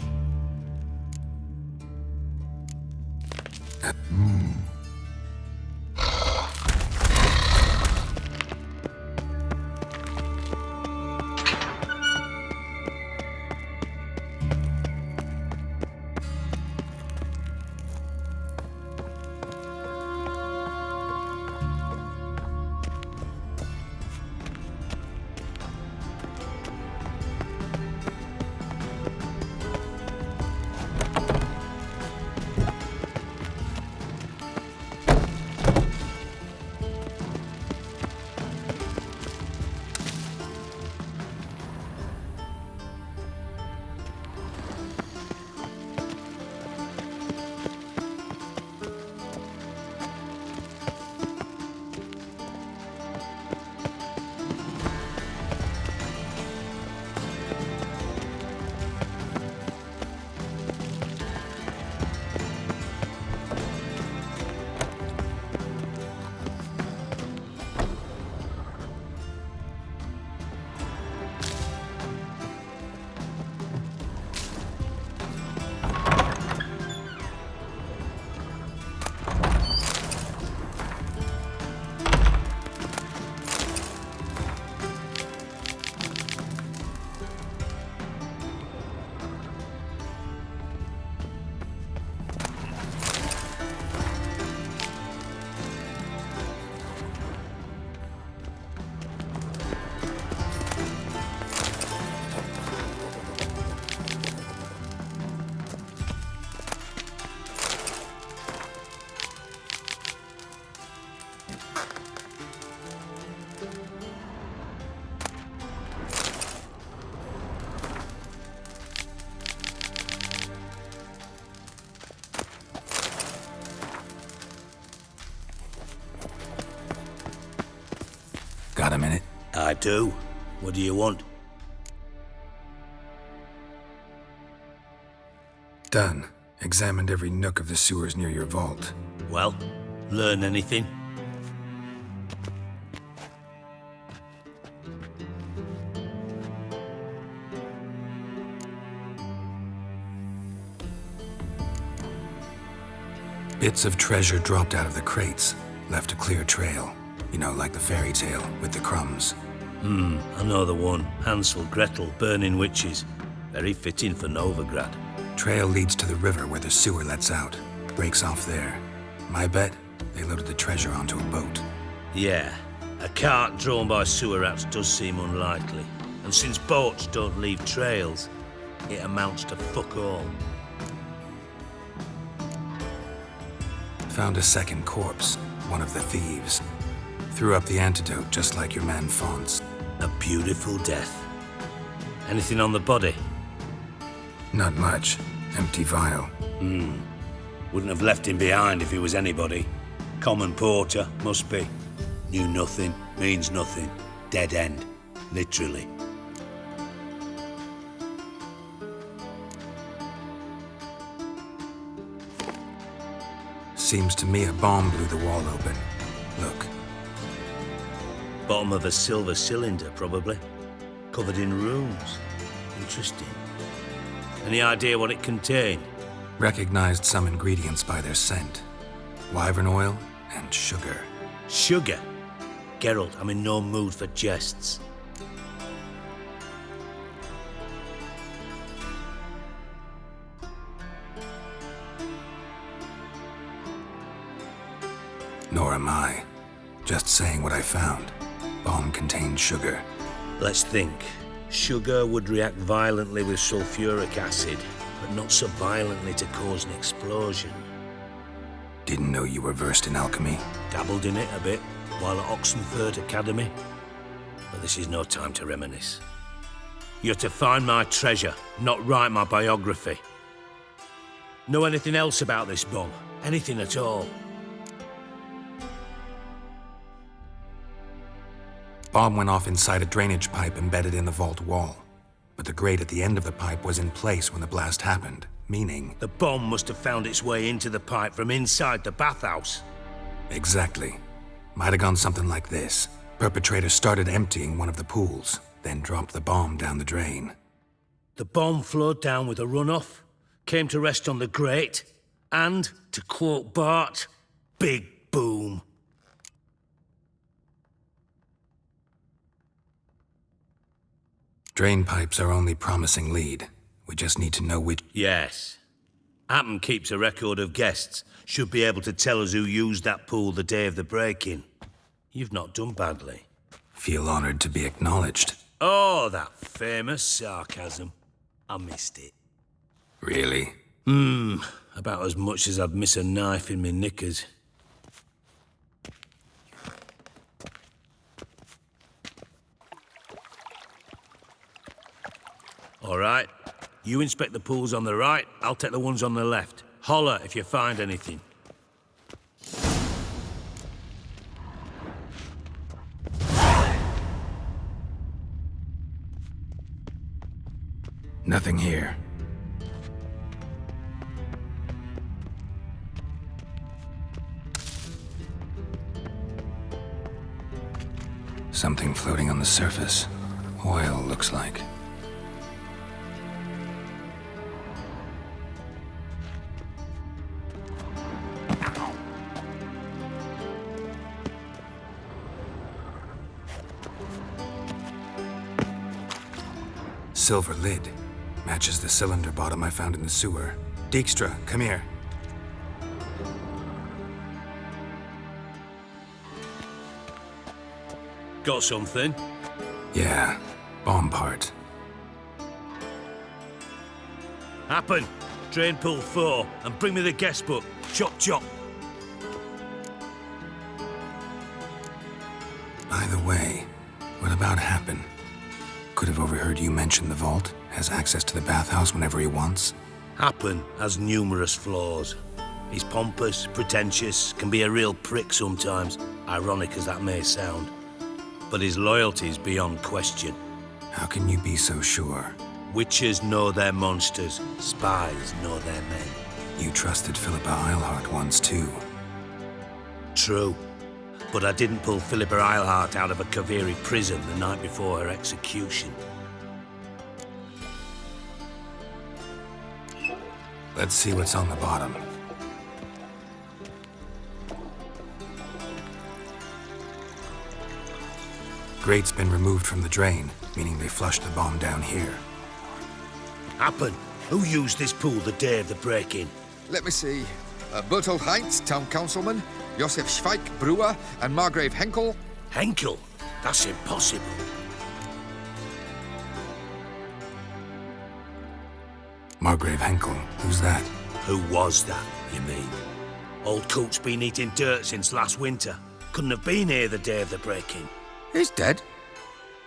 do. What do you want? Done. Examined every nook of the sewers near your vault. Well, learn anything? Bits of treasure dropped out of the crates, left a clear trail. You know, like the fairy tale with the crumbs. I know the one. Hansel, Gretel, burning witches. Very fitting for Novigrad. Trail leads to the river where the sewer lets out. Breaks off there. My bet, they loaded the treasure onto a boat. Yeah, a cart drawn by sewer rats does seem unlikely. And since boats don't leave trails, it amounts to fuck all. Found a second corpse, one of the thieves. Threw up the antidote just like your man Fonz. A beautiful death. Anything on the body? Not much. Empty vial. Wouldn't have left him behind if he was anybody. Common porter, must be. Knew nothing, means nothing. Dead end. Literally. Seems to me a bomb blew the wall open. Look. Bottom of a silver cylinder, probably. Covered in runes. Interesting. Any idea what it contained? Recognized some ingredients by their scent. Wyvern oil and sugar. Sugar? Geralt, I'm in no mood for jests. Nor am I. Just saying what I found. Bomb contained sugar. Let's think. Sugar would react violently with sulfuric acid, but not so violently to cause an explosion. Didn't know you were versed in alchemy. Dabbled in it a bit while at Oxenford Academy. But this is no time to reminisce. You're to find my treasure, not write my biography. Know anything else about this bomb? Anything at all? Bomb went off inside a drainage pipe embedded in the vault wall. But the grate at the end of the pipe was in place when the blast happened, meaning... The bomb must have found its way into the pipe from inside the bathhouse. Exactly. Might have gone something like this. Perpetrator started emptying one of the pools, then dropped the bomb down the drain. The bomb flowed down with a runoff, came to rest on the grate, and, to quote Bart, big boom. Drain pipes are only promising lead. We just need to know which... Yes. Hammond keeps a record of guests. Should be able to tell us who used that pool the day of the break-in. You've not done badly. Feel honored to be acknowledged. Oh, that famous sarcasm. I missed it. Really? About as much as I'd miss a knife in my knickers. All right. You inspect the pools on the right, I'll take the ones on the left. Holler if you find anything. Nothing here. Something floating on the surface. Oil, looks like. Silver lid. Matches the cylinder bottom I found in the sewer. Dijkstra, come here. Got something? Yeah, bomb part. Happen. Drain pool 4 and bring me the guest book. Chop chop. By the way, what about Happen? Could have overheard you mention the vault. Has access to the bathhouse whenever he wants. Happen has numerous flaws. He's pompous, pretentious, can be a real prick sometimes, ironic as that may sound. but his loyalty's beyond question. How can you be so sure? Witchers know their monsters, spies know their men. You trusted Philippa Eilhart once too. True. But I didn't pull Philippa Eilhart out of a Kaviri prison the night before her execution. Let's see what's on the bottom. Grate's been removed from the drain, meaning they flushed the bomb down here. Happen. Who used this pool the day of the break-in? Let me see. Bertold Heinz, town councilman, Josef Schweik, brewer, and Margrave Henkel. Henkel? That's impossible. Margrave Henkel, who's that? Who was that, you mean? Old Coot's been eating dirt since last winter. Couldn't have been here the day of the break-in. He's dead?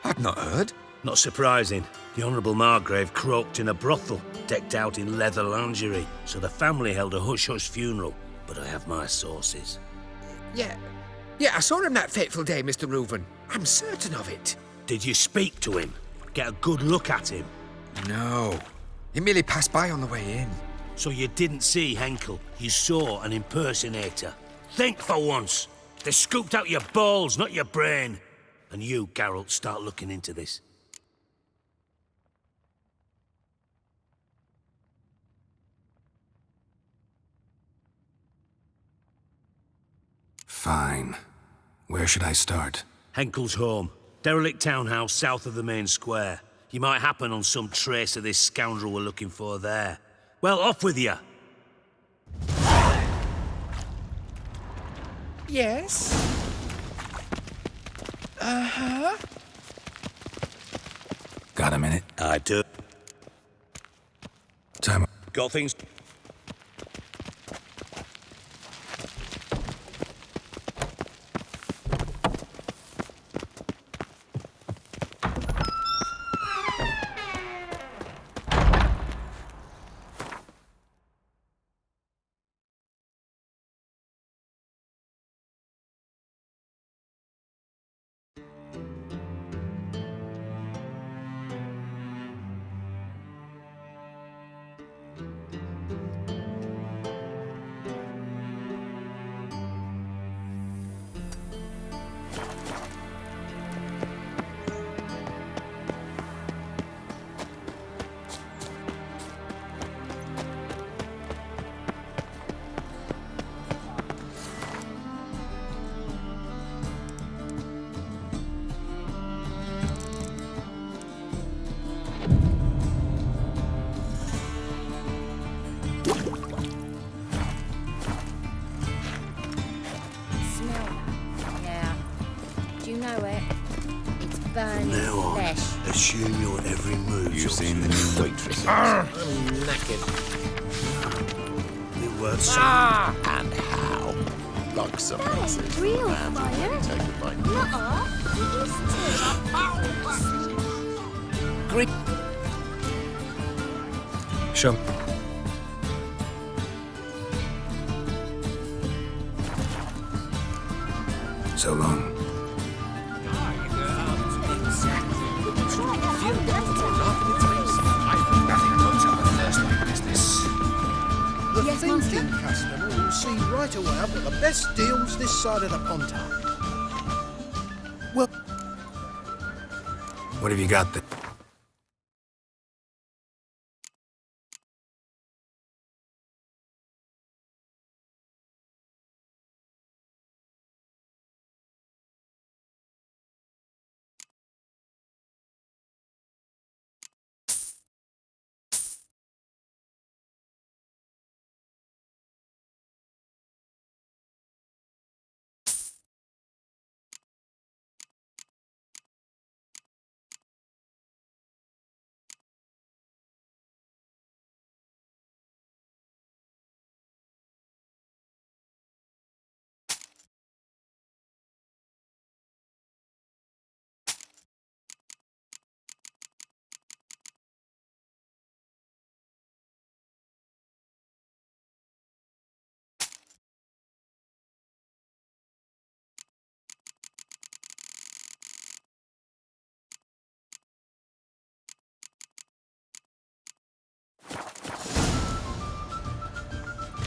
I'd not heard. Not surprising. The Honourable Margrave croaked in a brothel, decked out in leather lingerie, so the family held a hush-hush funeral, but I have my sources. Yeah, I saw him that fateful day, Mr. Reuven. I'm certain of it. Did you speak to him? Get a good look at him? No. He merely passed by on the way in. So you didn't see Henkel, you saw an impersonator. Think for once. They scooped out your balls, not your brain. And you, Geralt, start looking into this. Fine. Where should I start? Henkel's home. Derelict townhouse south of the main square. You might happen on some trace of this scoundrel we're looking for there. Well, off with you! Yes? Uh-huh. Got a minute? I do. Time. Got things... Assume your every move. You've seen the new waitress. I'm knackered. It works. And how? Like some That ain't real fire. Take a bite. Nuh-uh. It is too. Show. So long. The thinking customer will see right away I've got the best deals this side of the Pontar. Well, What have you got there?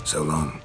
So long.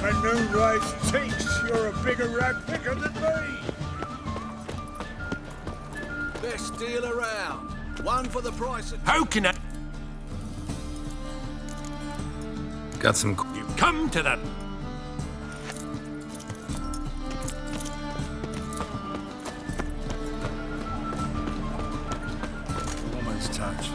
Like a noon-raised teach, you're a bigger rag picker than me. Best deal around. One for the price of... How can I... Got some... You come to them. Woman's touch.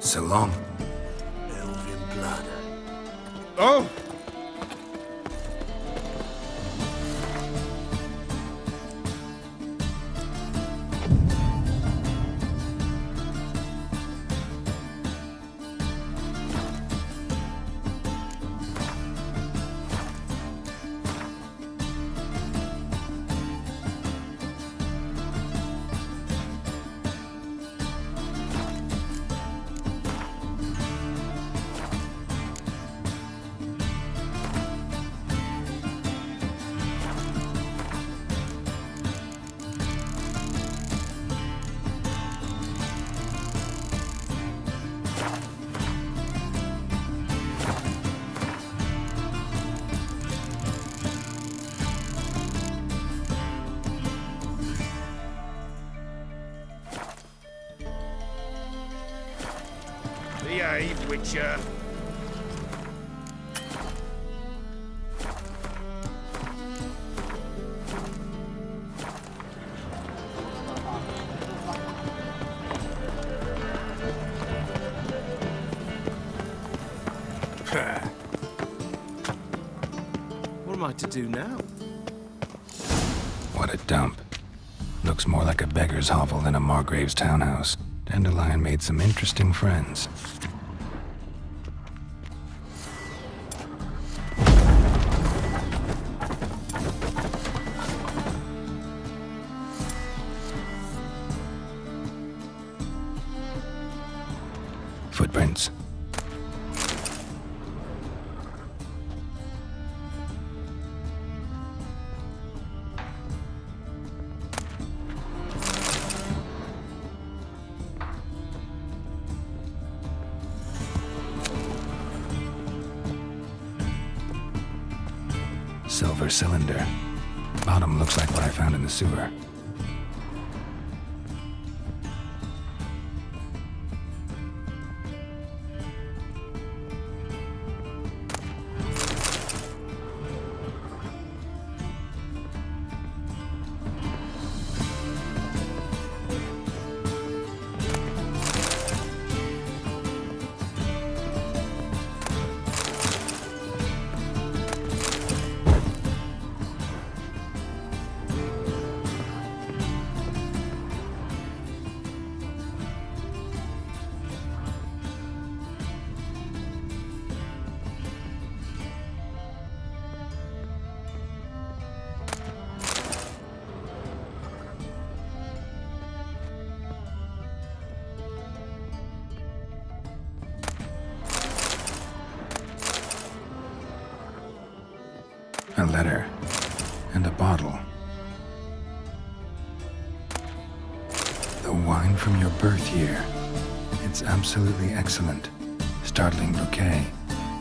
So long. Elven blood. Oh! Behave, Witcher. What am I to do now? What a dump. Looks more like a beggar's hovel than a Margrave's townhouse. Dandelion made some interesting friends. Footprints. Silver cylinder. Bottom looks like what I found in the sewer. A letter. And a bottle. The wine from your birth year. It's absolutely excellent. Startling bouquet.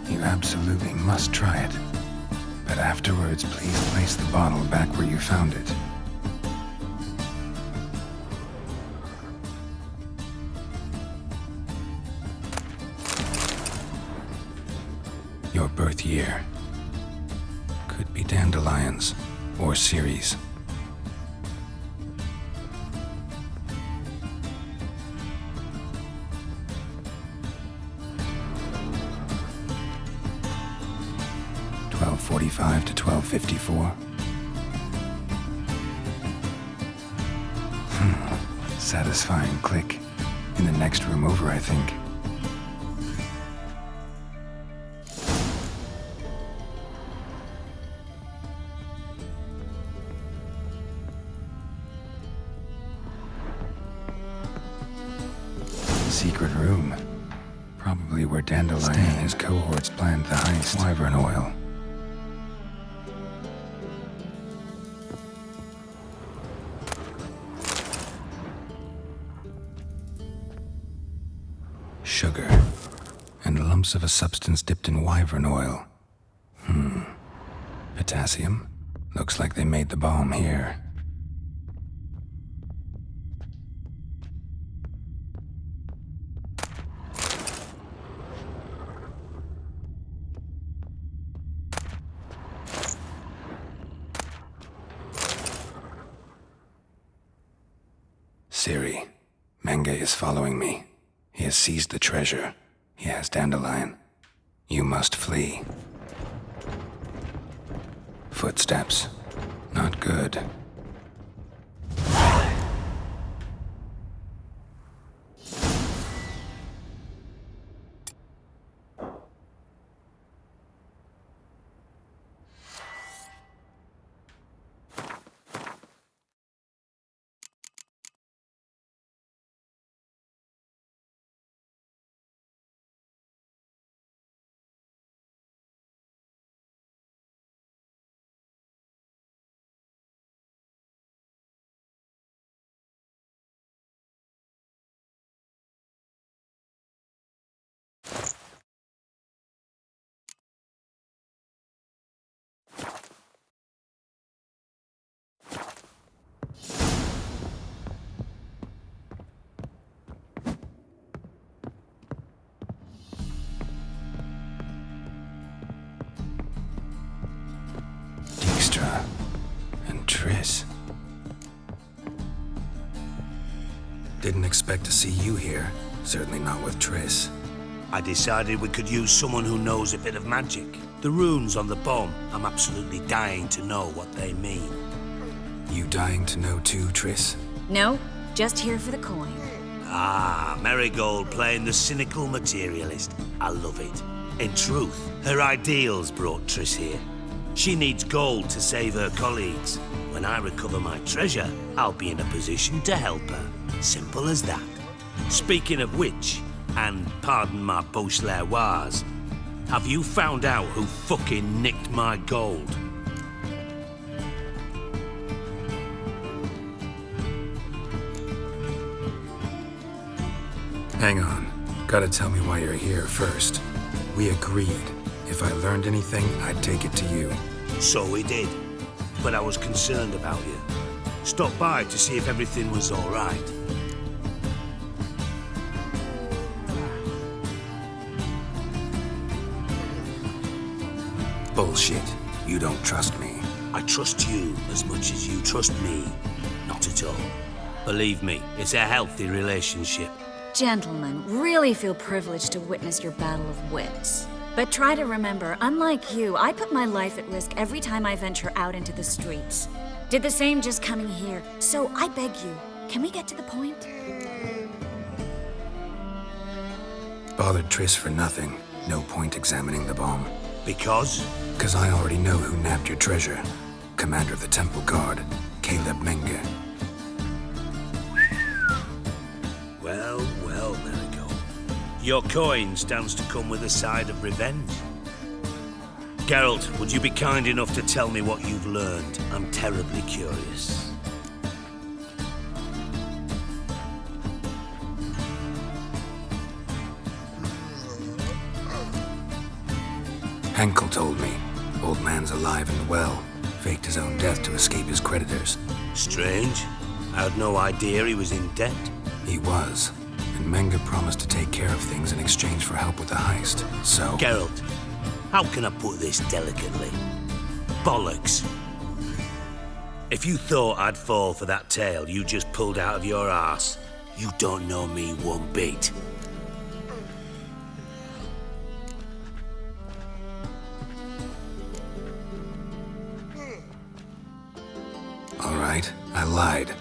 You absolutely must try it. But afterwards, please place the bottle back where you found it. Your birth year. Could be dandelions or Ceres. .45 to 12:54. Satisfying click. In the next room over, I think. Secret room. Probably where Dandelion and his cohorts planned the heist. Wyvern oil. Sugar. And lumps of a substance dipped in wyvern oil. Potassium. Looks like they made the bomb here. Siri, Menge is following me. He has seized the treasure. He has Dandelion. You must flee. Footsteps. Not good. And Triss. Didn't expect to see you here. Certainly not with Triss. I decided we could use someone who knows a bit of magic. The runes on the bomb, I'm absolutely dying to know what they mean. You dying to know too, Triss? No, just here for the coin. Ah, Marigold playing the cynical materialist. I love it. In truth, her ideals brought Triss here. She needs gold to save her colleagues. When I recover my treasure, I'll be in a position to help her. Simple as that. Speaking of which, and pardon my Beauclervois, have you found out who fucking nicked my gold? Hang on. Gotta tell me why you're here first. We agreed. If I learned anything, I'd take it to you. So we did. But I was concerned about you. Stopped by to see if everything was all right. Bullshit. You don't trust me. I trust you as much as you trust me. Not at all. Believe me, it's a healthy relationship. Gentlemen, really feel privileged to witness your battle of wits. But try to remember, unlike you, I put my life at risk every time I venture out into the streets. Did the same just coming here. So I beg you, can we get to the point? Bothered Triss for nothing. No point examining the bomb. Because? Because I already know who nabbed your treasure. Commander of the Temple Guard, Caleb Menge. Well, Marigold. Your coin stands to come with a side of revenge. Geralt, would you be kind enough to tell me what you've learned? I'm terribly curious. Henkel told me. Old man's alive and well. Faked his own death to escape his creditors. Strange. I had no idea he was in debt. He was. And Menge promised to take care of things in exchange for help with the heist. So... Geralt, how can I put this delicately? Bollocks. If you thought I'd fall for that tale you just pulled out of your arse, you don't know me one bit. All right, I lied.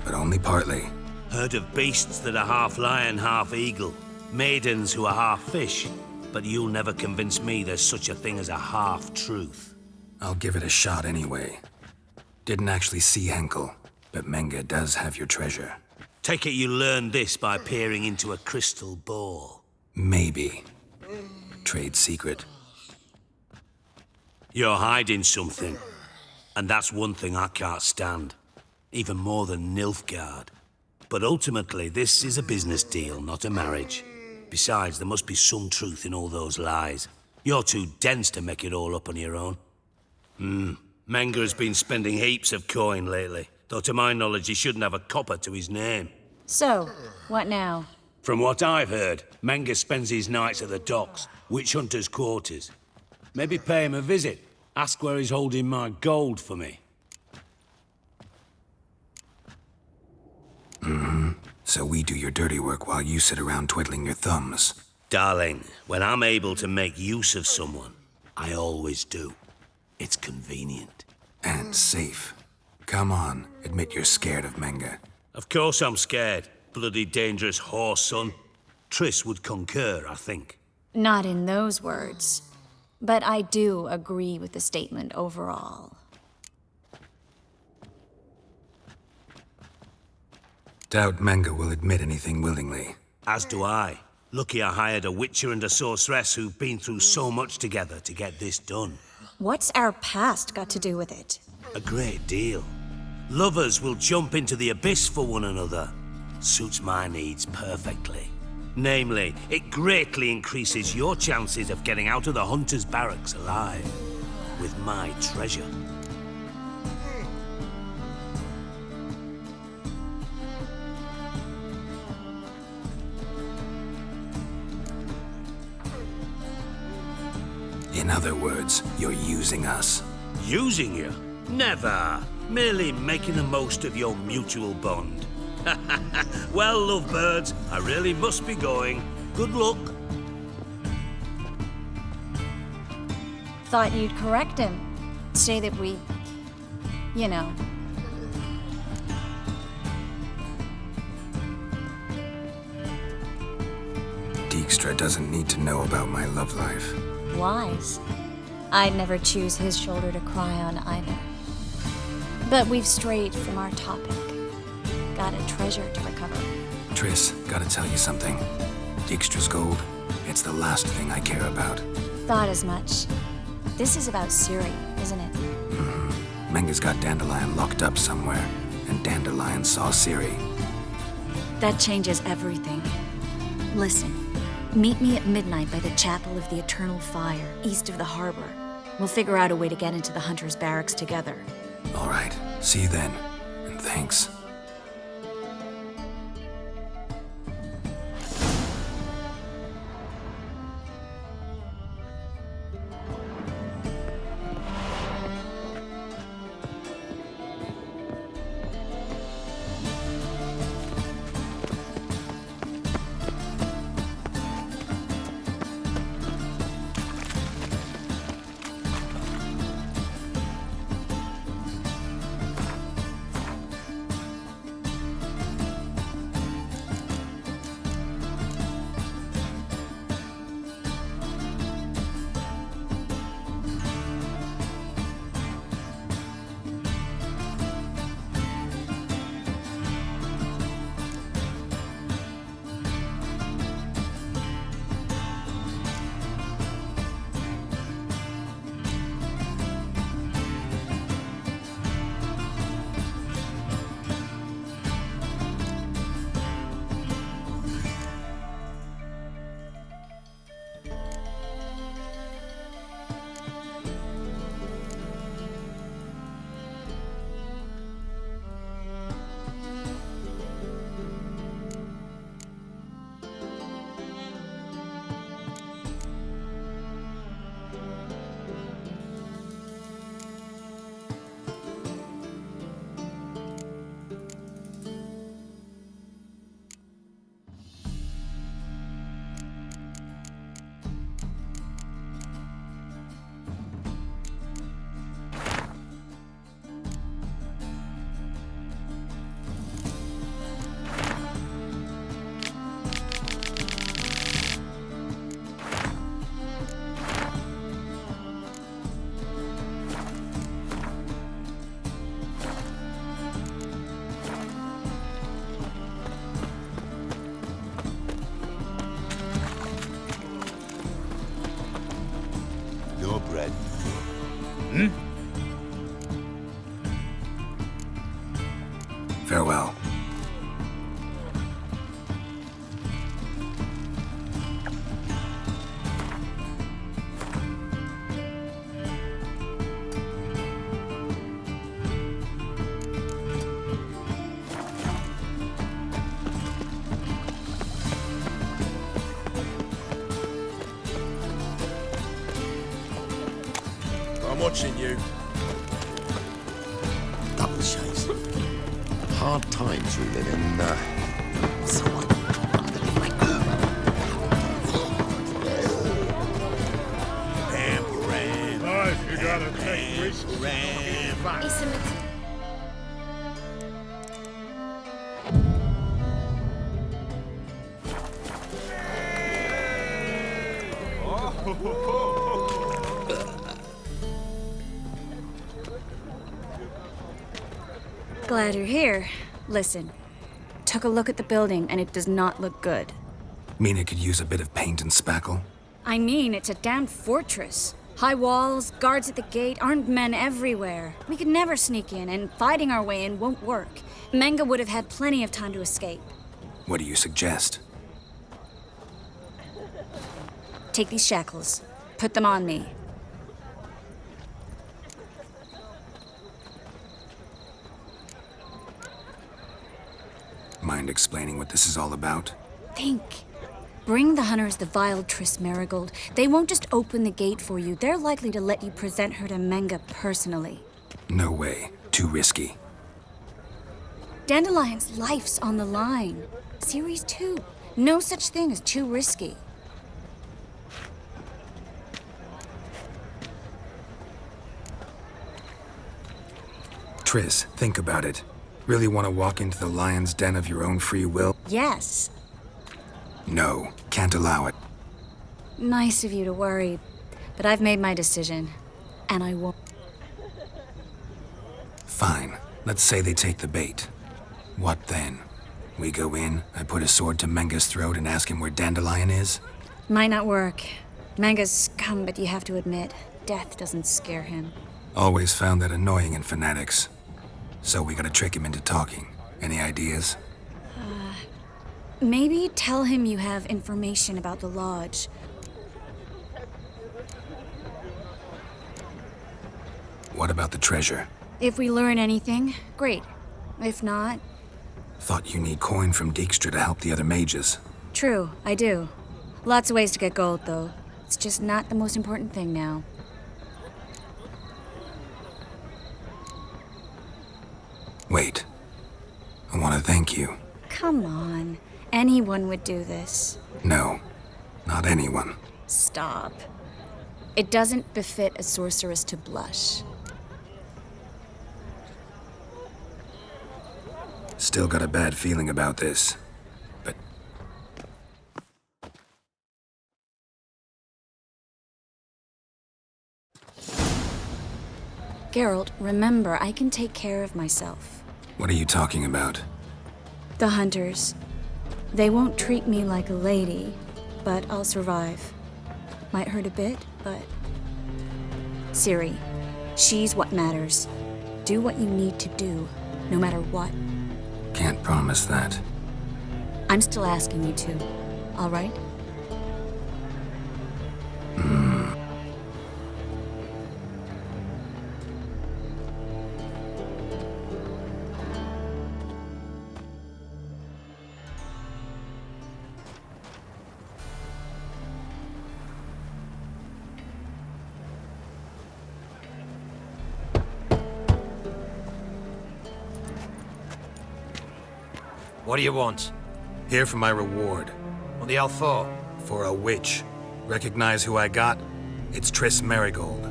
But only partly. Heard of beasts that are half lion, half eagle. Maidens who are half fish. But you'll never convince me there's such a thing as a half-truth. I'll give it a shot anyway. Didn't actually see Henkel, but Menge does have your treasure. Take it you learned this by peering into a crystal ball. Maybe. Trade secret. You're hiding something. And that's one thing I can't stand. Even more than Nilfgaard. But ultimately, this is a business deal, not a marriage. Besides, there must be some truth in all those lies. You're too dense to make it all up on your own. Menge has been spending heaps of coin lately. Though to my knowledge, he shouldn't have a copper to his name. So, what now? From what I've heard, Menge spends his nights at the docks, witch hunters' quarters. Maybe pay him a visit. Ask where he's holding my gold for me. So we do your dirty work while you sit around twiddling your thumbs. Darling, when I'm able to make use of someone, I always do. It's convenient. And safe. Come on, admit you're scared of Menga. Of course I'm scared. Bloody dangerous horse, son. Triss would concur, I think. Not in those words. But I do agree with the statement overall. Doubt Menga will admit anything willingly. As do I. Lucky I hired a witcher and a sorceress who've been through so much together to get this done. What's our past got to do with it? A great deal. Lovers will jump into the abyss for one another. Suits my needs perfectly. Namely, it greatly increases your chances of getting out of the hunter's barracks alive. With my treasure. In other words, you're using us. Using you? Never. Merely making the most of your mutual bond. Well, lovebirds, I really must be going. Good luck. Thought you'd correct him. Say that we... you know... Dijkstra doesn't need to know about my love life. Wise. I'd never choose his shoulder to cry on either. But we've strayed from our topic. Got a treasure to recover. Triss, gotta tell you something. Dijkstra's gold, it's the last thing I care about. Thought as much. This is about Ciri, isn't it? Mm-hmm. Menga's got Dandelion locked up somewhere, and Dandelion saw Ciri. That changes everything. Listen, meet me at midnight by the Chapel of the Eternal Fire, east of the harbor. We'll figure out a way to get into the Hunter's barracks together. All right, see you then, and thanks. Bread. Farewell. I'm watching you. Double chase. Hard times we live in. You gotta take risks. It's a mistake. Glad you're here. Listen, took a look at the building and it does not look good. Mean it could use a bit of paint and spackle? I mean, it's a damn fortress. High walls, guards at the gate, armed men everywhere. We could never sneak in, and fighting our way in won't work. Menga would have had plenty of time to escape. What do you suggest? Take these shackles. Put them on me. Mind explaining what this is all about? Think. Bring the hunters the vile Triss Marigold. They won't just open the gate for you. They're likely to let you present her to Menga personally. No way. Too risky. Dandelion's life's on the line. Series 2. No such thing as too risky. Triss, think about it. Really want to walk into the lion's den of your own free will? Yes. No, can't allow it. Nice of you to worry, but I've made my decision, and I won't. Fine. Let's say they take the bait. What then? We go in, I put a sword to Menga's throat and ask him where Dandelion is? Might not work. Menga's scum, but you have to admit, death doesn't scare him. Always found that annoying in fanatics. So we gotta trick him into talking. Any ideas? Maybe tell him you have information about the lodge. What about the treasure? If we learn anything, great. If not... Thought you need coin from Dijkstra to help the other mages. True, I do. Lots of ways to get gold, though. It's just not the most important thing now. Wait. I want to thank you. Come on. Anyone would do this. No, not anyone. Stop. It doesn't befit a sorceress to blush. Still got a bad feeling about this, but... Geralt, remember, I can take care of myself. What are you talking about? The hunters. They won't treat me like a lady, but I'll survive. Might hurt a bit, but... Ciri, she's what matters. Do what you need to do, no matter what. Can't promise that. I'm still asking you to, all right? What do you want? Here for my reward. What the hell for? For a witch. Recognize who I got? It's Triss Marigold.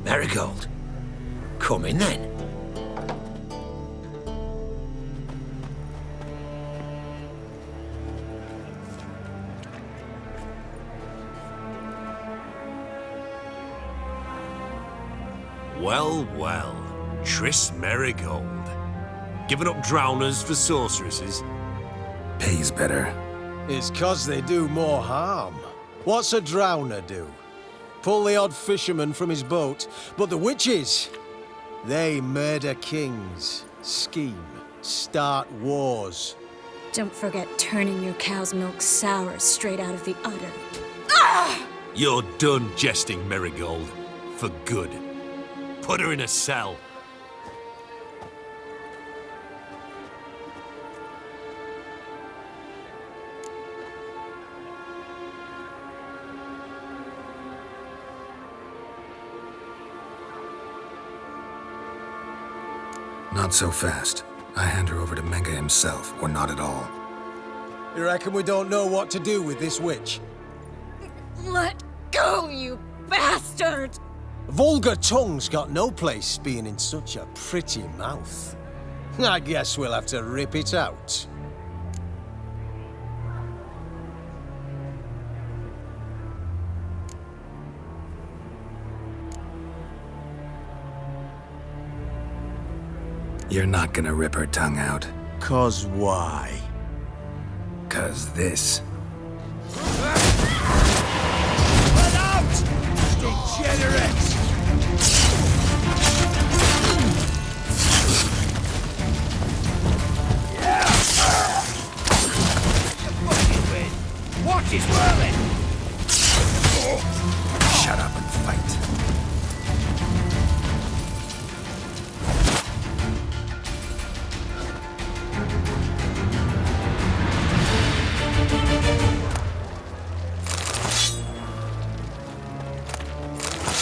Marigold? Come in then. Well, well. Triss Marigold. Giving up drowners for sorceresses? Pays better. It's 'cause they do more harm. What's a drowner do? Pull the odd fisherman from his boat. But the witches, they murder kings, scheme, start wars. Don't forget turning your cow's milk sour straight out of the udder. You're done jesting, Marigold. For good. Put her in a cell. Not so fast. I hand her over to Menga himself, or not at all. You reckon we don't know what to do with this witch? Let go, you bastard! Vulgar tongue's got no place being in such a pretty mouth. I guess we'll have to rip it out. You're not gonna rip her tongue out. 'Cause why? 'Cause this. Get out! Degenerates! Watch his whirling! Shut up and fight.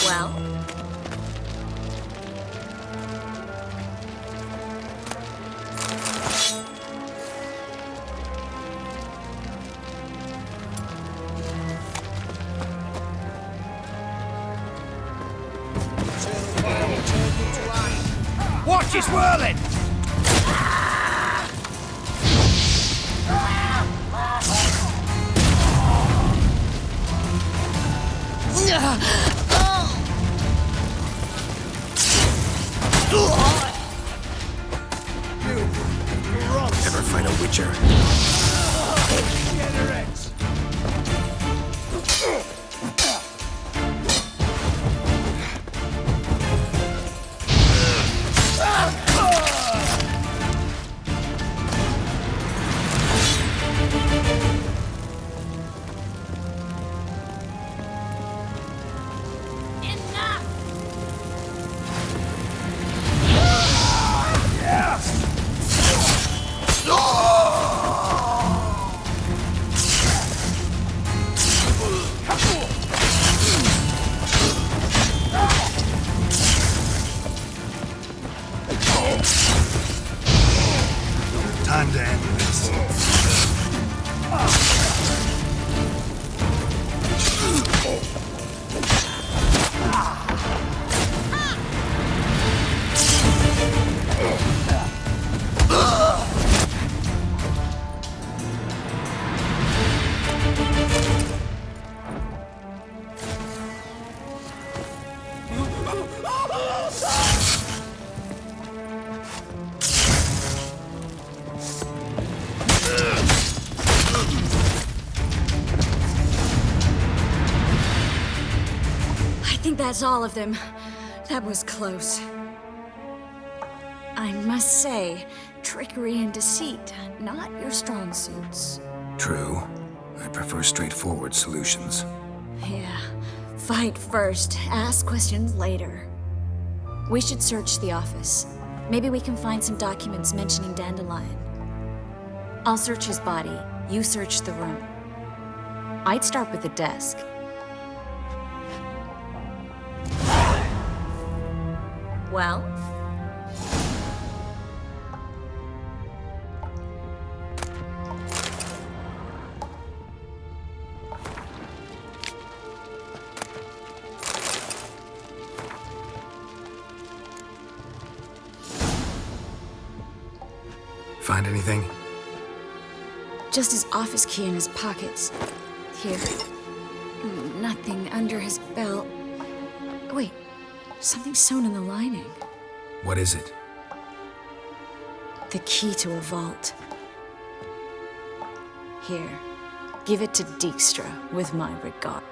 Well? Watch his whirling! Ever fight a witcher? Degenerates! Time to end this. I think that's all of them. That was close. I must say, trickery and deceit, not your strong suits. True. I prefer straightforward solutions. Yeah. Fight first, ask questions later. We should search the office. Maybe we can find some documents mentioning Dandelion. I'll search his body. You search the room. I'd start with the desk. Well? Find anything? Just his office key in his pockets. Here. Nothing under his belt. Wait, something sewn in the lining. What is it? The key to a vault. Here, give it to Dijkstra with my regard.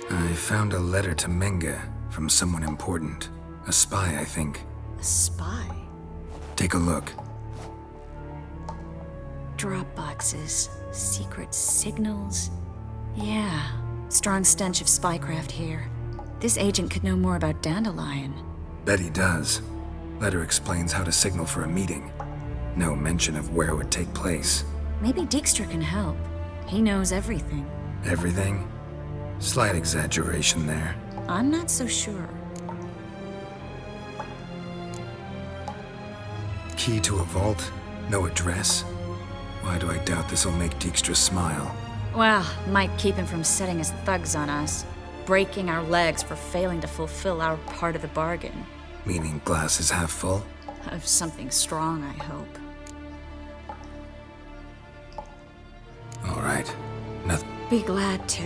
I found a letter to Menga from someone important. A spy, I think. A spy? Take a look. Drop boxes, secret signals. Yeah, strong stench of spycraft here. This agent could know more about Dandelion. Bet he does. Letter explains how to signal for a meeting. No mention of where it would take place. Maybe Dijkstra can help. He knows everything. Everything? Slight exaggeration there. I'm not so sure. Key to a vault? No address? Why do I doubt this'll make Dijkstra smile? Well, might keep him from setting his thugs on us. Breaking our legs for failing to fulfill our part of the bargain. Meaning glass is half full? Of something strong, I hope. All right. Nothing. Be glad to.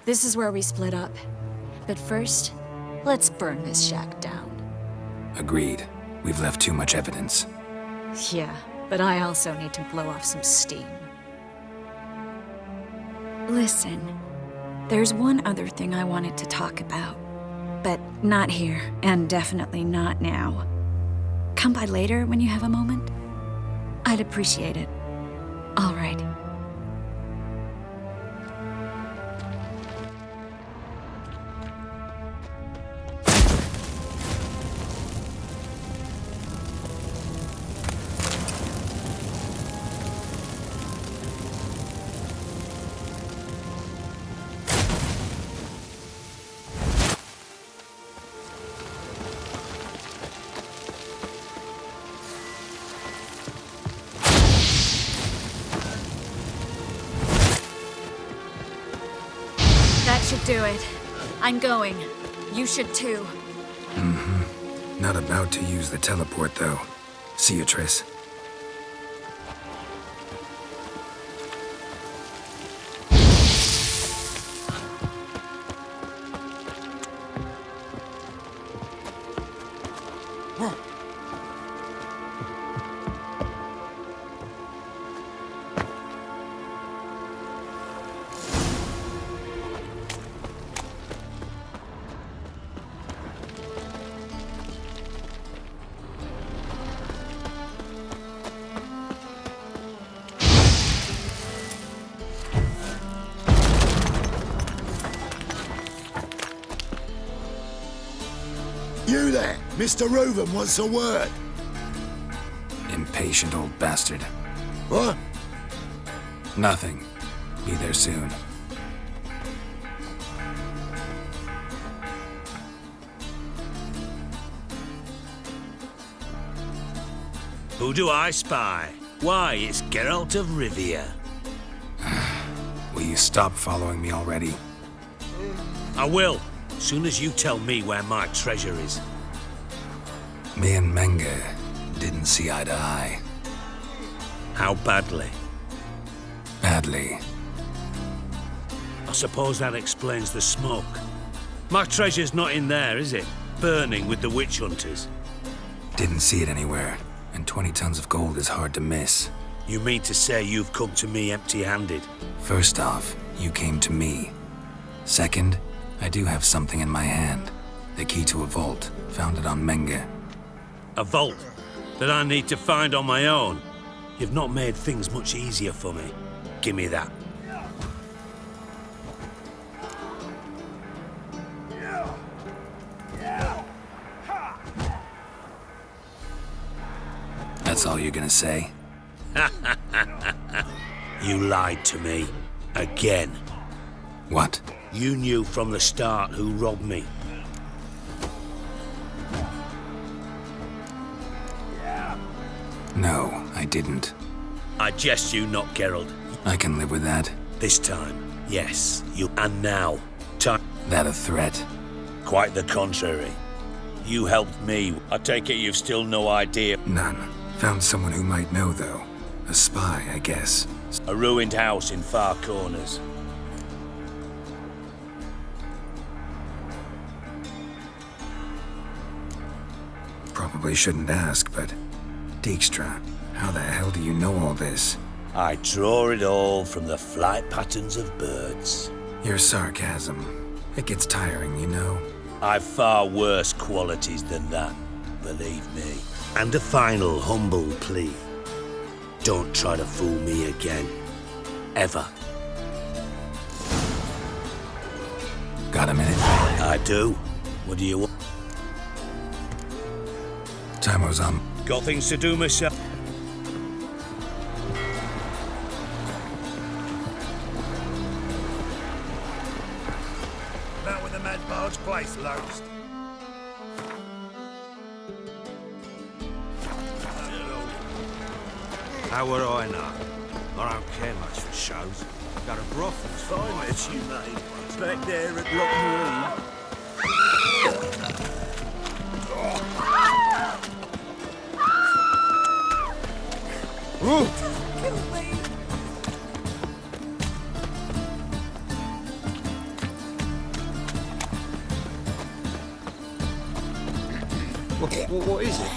This is where we split up. But first, let's burn this shack down. Agreed. We've left too much evidence. Yeah, but I also need to blow off some steam. Listen, there's one other thing I wanted to talk about. But not here, and definitely not now. Come by later when you have a moment? I'd appreciate it. All right. Should do it. I'm going. You should too. Mm-hmm. Not about to use the teleport, though. See you, Triss. You there! Mr. Reuven wants a word. Impatient old bastard. What? Nothing. Be there soon. Who do I spy? Why, it's Geralt of Rivia. Will you stop following me already? I will, soon as you tell me where my treasure is. Me and Menge didn't see eye to eye. How badly? Badly. I suppose that explains the smoke. My treasure's not in there, is it? Burning with the witch hunters. Didn't see it anywhere, and 20 tons of gold is hard to miss. You mean to say you've come to me empty-handed? First off, you came to me. Second, I do have something in my hand. The key to a vault, founded on Menge. A vault that I need to find on my own? You've not made things much easier for me. Give me that. That's all you're gonna say? You lied to me. Again. What? You knew from the start who robbed me. No, I didn't. I jest you not, Geralt. I can live with that. This time, yes. You and now. Time. That a threat? Quite the contrary. You helped me. I take it you've still no idea. None. Found someone who might know, though. A spy, I guess. A ruined house in far corners. Probably shouldn't ask, but... Dijkstra, how the hell do you know all this? I draw it all from the flight patterns of birds. Your sarcasm. It gets tiring, you know. I've far worse qualities than that, believe me. And a final humble plea. Don't try to fool me again. Ever. Got a minute? I do. What do you want? Timer's on. Got things to do myself. About with the mad barge place closed. How would I know? I don't care much for shows. Got a brothel's Fine that you made. Back there at Lock What is it?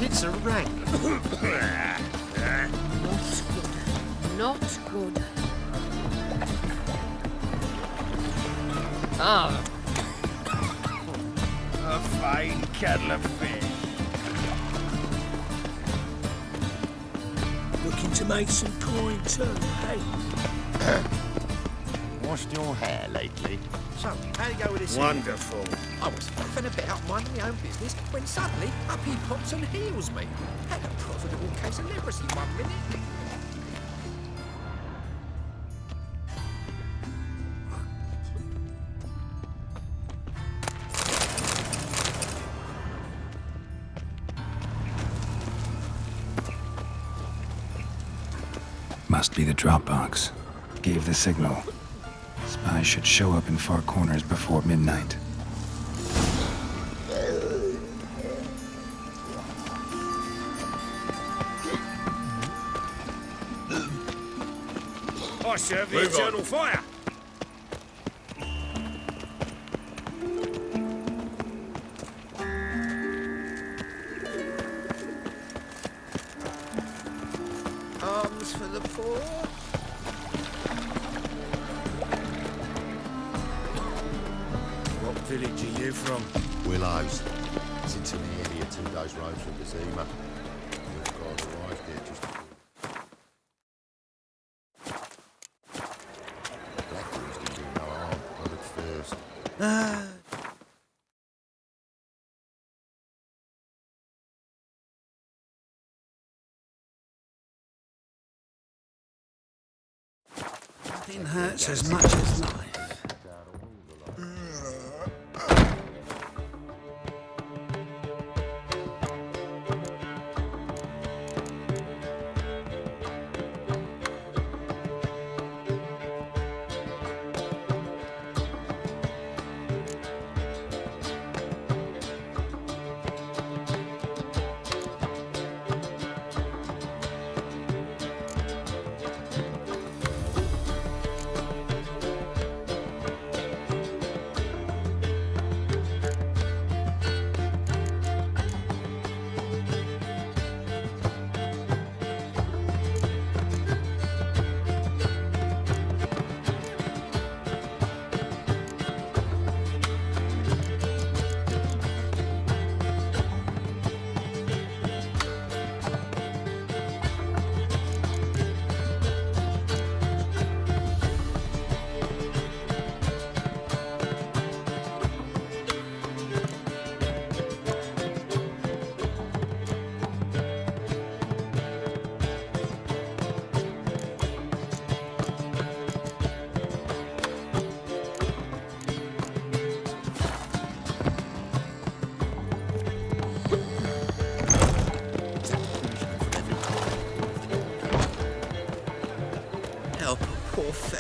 It's a rag. Not good. Ah. A fine kettle of fish. Looking to make some coin too, hey? Washed your hair lately? So, how do you go with this? Wonderful. I was faffing about minding my own business when suddenly up he pops and heals me. Had a profitable case of leprosy 1 minute. Must be the drop box. Gave the signal. Spies should show up in far corners before midnight. I serve the eternal fire. Arms for the poor. What village are you from? Willows. It's into the area 2 days' road from Gazima. Your guys arrived here just before. Blackbirds didn't do no harm. I looked first. Nothing hurts as much as life.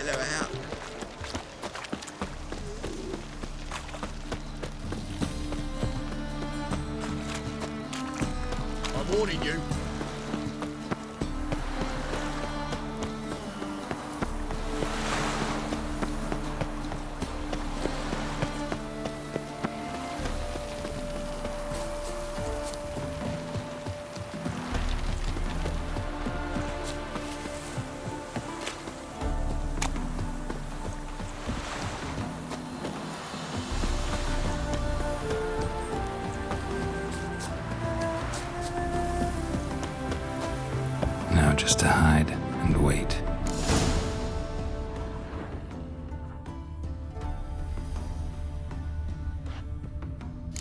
fellow out. I'm warning you. Now just to hide and wait.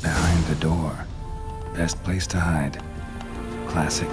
Behind the door. Best place to hide. Classic.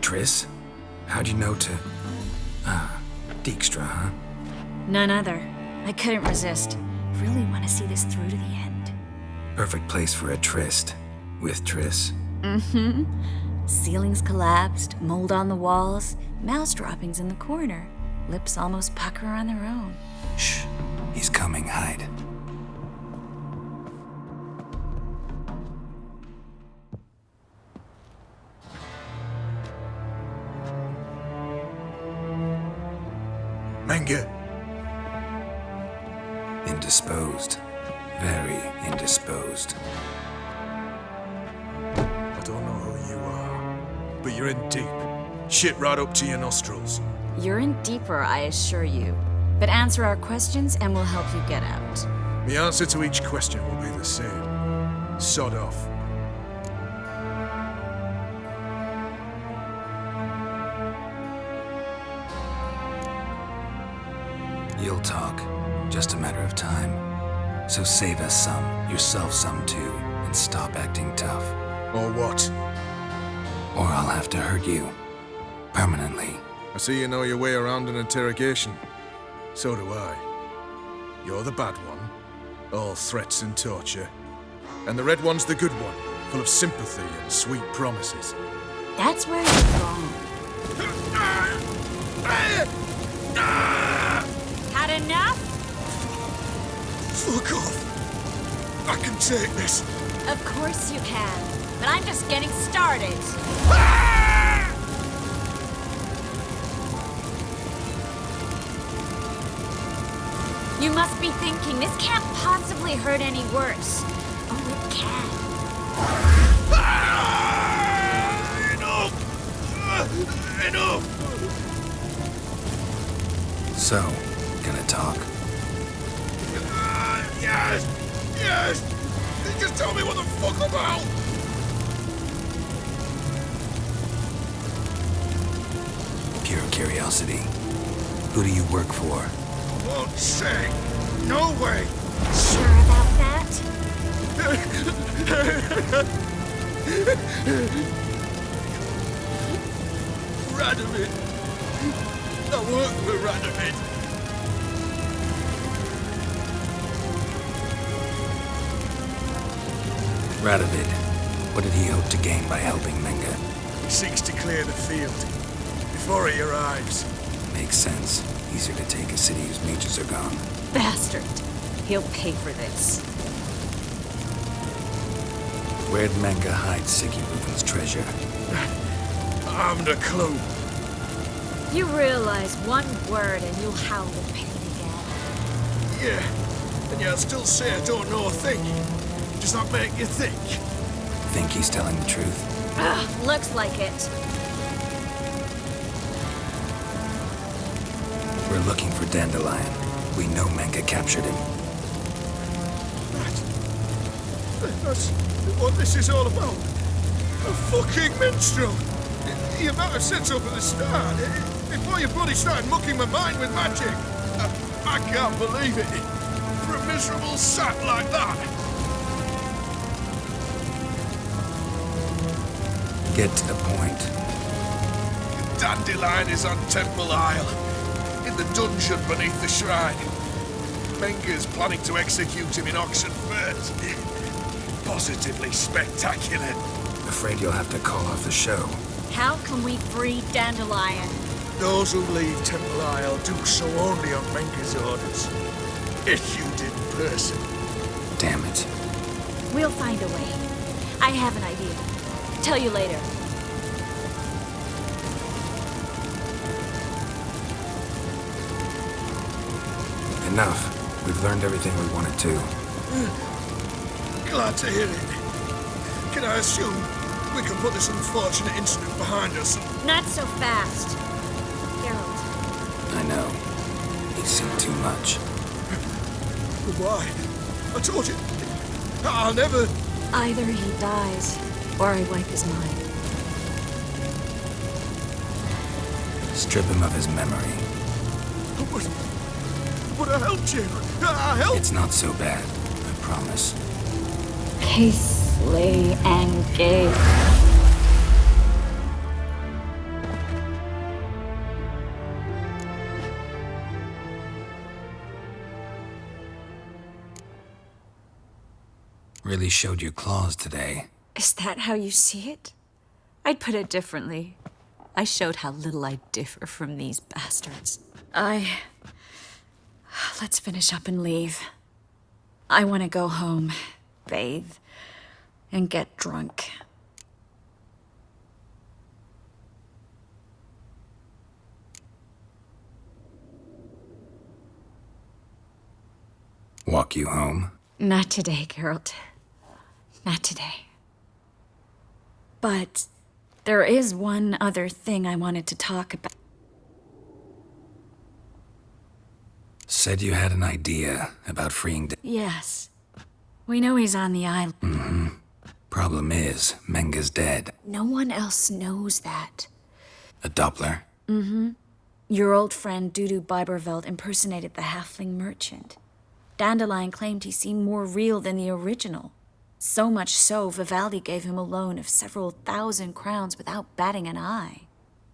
Triss? How'd you know to... Dijkstra, huh? None other. I couldn't resist. Really want to see this through to the end. Perfect place for a tryst. With Triss. Mm-hmm. Ceilings collapsed, mold on the walls, mouse droppings in the corner. Lips almost pucker on their own. Shh. He's coming, hide. Menge. Indisposed. Very indisposed. I don't know who you are, but you're in deep. Shit right up to your nostrils. You're in deeper, I assure you. But answer our questions and we'll help you get out. The answer to each question will be the same. Sod off. You'll talk. Just a matter of time. So save us some, yourself some too, and stop acting tough. Or what? Or I'll have to hurt you. Permanently. I see you know your way around an interrogation. So do I. You're the bad one. All threats and torture. And the red one's the good one, full of sympathy and sweet promises. That's where you're wrong. Had enough? Fuck off! I can take this. Of course you can. But I'm just getting started. You must be thinking, this can't possibly hurt any worse. Oh, it can. Enough! Enough! So, gonna talk? Yes! Yes! Just tell me what the fuck about! Pure curiosity. Who do you work for? Won't say. No way! Sure about that? Radovid! I work for Radovid! Radovid. What did he hope to gain by helping Menge? He seeks to clear the field before he arrives. Makes sense. Easier to take a city whose mages are gone. Bastard. He'll pay for this. Where'd Menge hide Siggy Reuben's treasure? I haven't a clue. You realize one word and you'll howl with pain again. Yeah, and yet I'll still say I don't know a thing. Does that make you think? Think he's telling the truth? Ugh, looks like it. We're looking for Dandelion. We know Menge captured him. That's what this is all about. A fucking minstrel! You might have said so from the start, before you bloody started mucking my mind with magic. I can't believe it. For a miserable sap like that. Get to the point. Dandelion is on Temple Isle, in the dungeon beneath the shrine. Menger's planning to execute him in auction first. Positively spectacular. Afraid you'll have to call off the show. How can we free Dandelion? Those who leave Temple Isle do so only on Menger's orders. Issued in person. Damn it. We'll find a way. I have an idea. Tell you later. Enough. We've learned everything we wanted to. Glad to hear it. Can I assume we can put this unfortunate incident behind us? Not so fast. Harold. I know. He's seen too much. But why? I told you. I'll never... Either he dies, or I wipe his mind. Strip him of his memory. But I helped you. I helped. It's not so bad, I promise. Casely and Gabe. Really showed your claws today. Is that how you see it? I'd put it differently. I showed how little I differ from these bastards. Let's finish up and leave. I want to go home, bathe, and get drunk. Walk you home? Not today, Geralt. Not today. But there is one other thing I wanted to talk about. Said you had an idea about freeing Yes. We know he's on the island. Mm-hmm. Problem is, Menga's dead. No one else knows that. A Doppler? Mm-hmm. Your old friend Dudu Biberveld impersonated the halfling merchant. Dandelion claimed he seemed more real than the original. So much so, Vivaldi gave him a loan of several thousand crowns without batting an eye.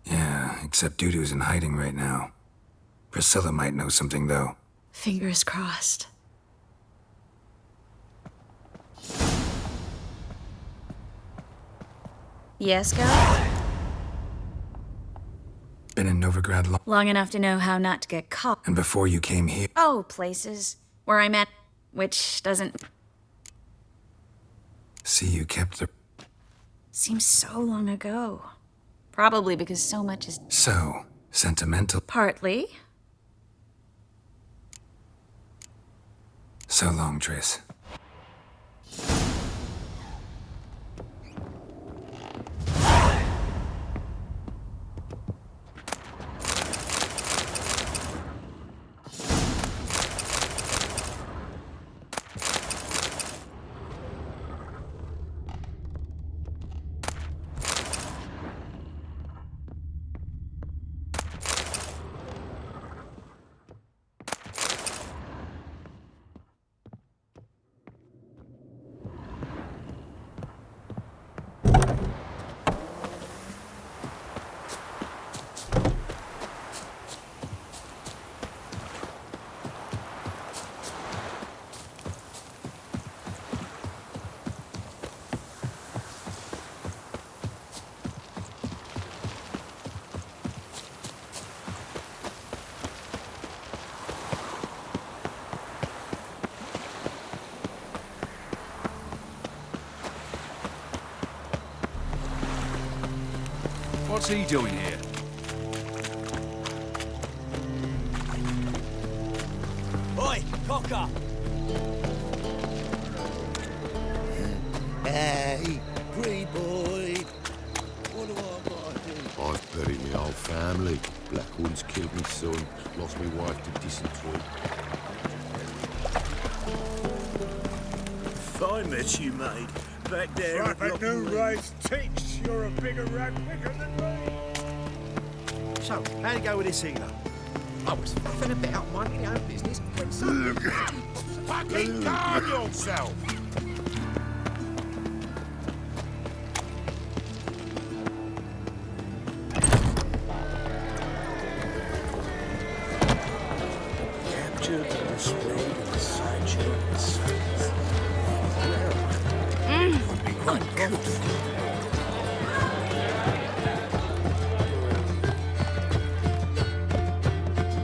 Yeah, except Dudu's in hiding right now. Priscilla might know something, though. Fingers crossed. Yes, guy? Been in Novigrad Long enough to know how not to get caught. And before you came here... Oh, places. Where I'm at, which doesn't... See, you kept the... Seems so long ago. Probably because so much is... So, sentimental. Partly. So long, Triss. What's he doing here? Oi, cocker! Hey, pretty boy. What do I gotta do? I've buried my whole family. Blackwood's killed me son, lost me wife to dysentery. If I met you, mate, back there at Like a new race teach, you're a bigger rat picker than me. So, how'd it go with this healer? I was faffing about minding my own business when some... Fucking calm yourself! picture displayed in the sideshow of the size. Mm. Would be quite profitable.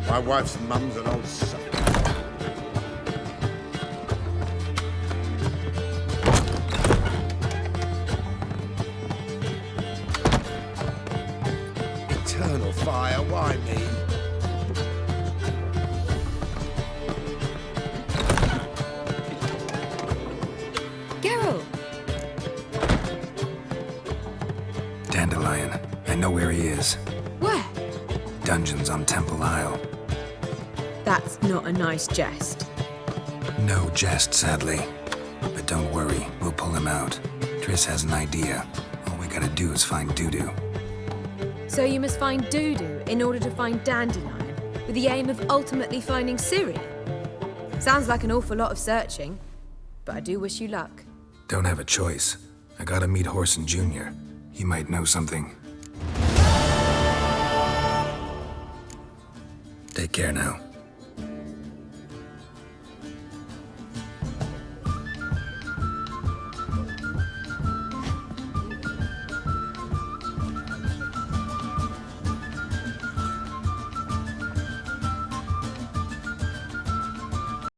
My wife's mum's an old sucker. Eternal fire, why me? Geralt! Dandelion. I know where he is. Where? Dungeons on Temple Isle. That's not a nice jest. No jest, sadly. But don't worry, we'll pull him out. Triss has an idea. All we gotta do is find Dudu. So you must find Dudu in order to find Dandelion, with the aim of ultimately finding Ciri? Sounds like an awful lot of searching, but I do wish you luck. Don't have a choice. I gotta meet Horson Jr. He might know something. Take care now.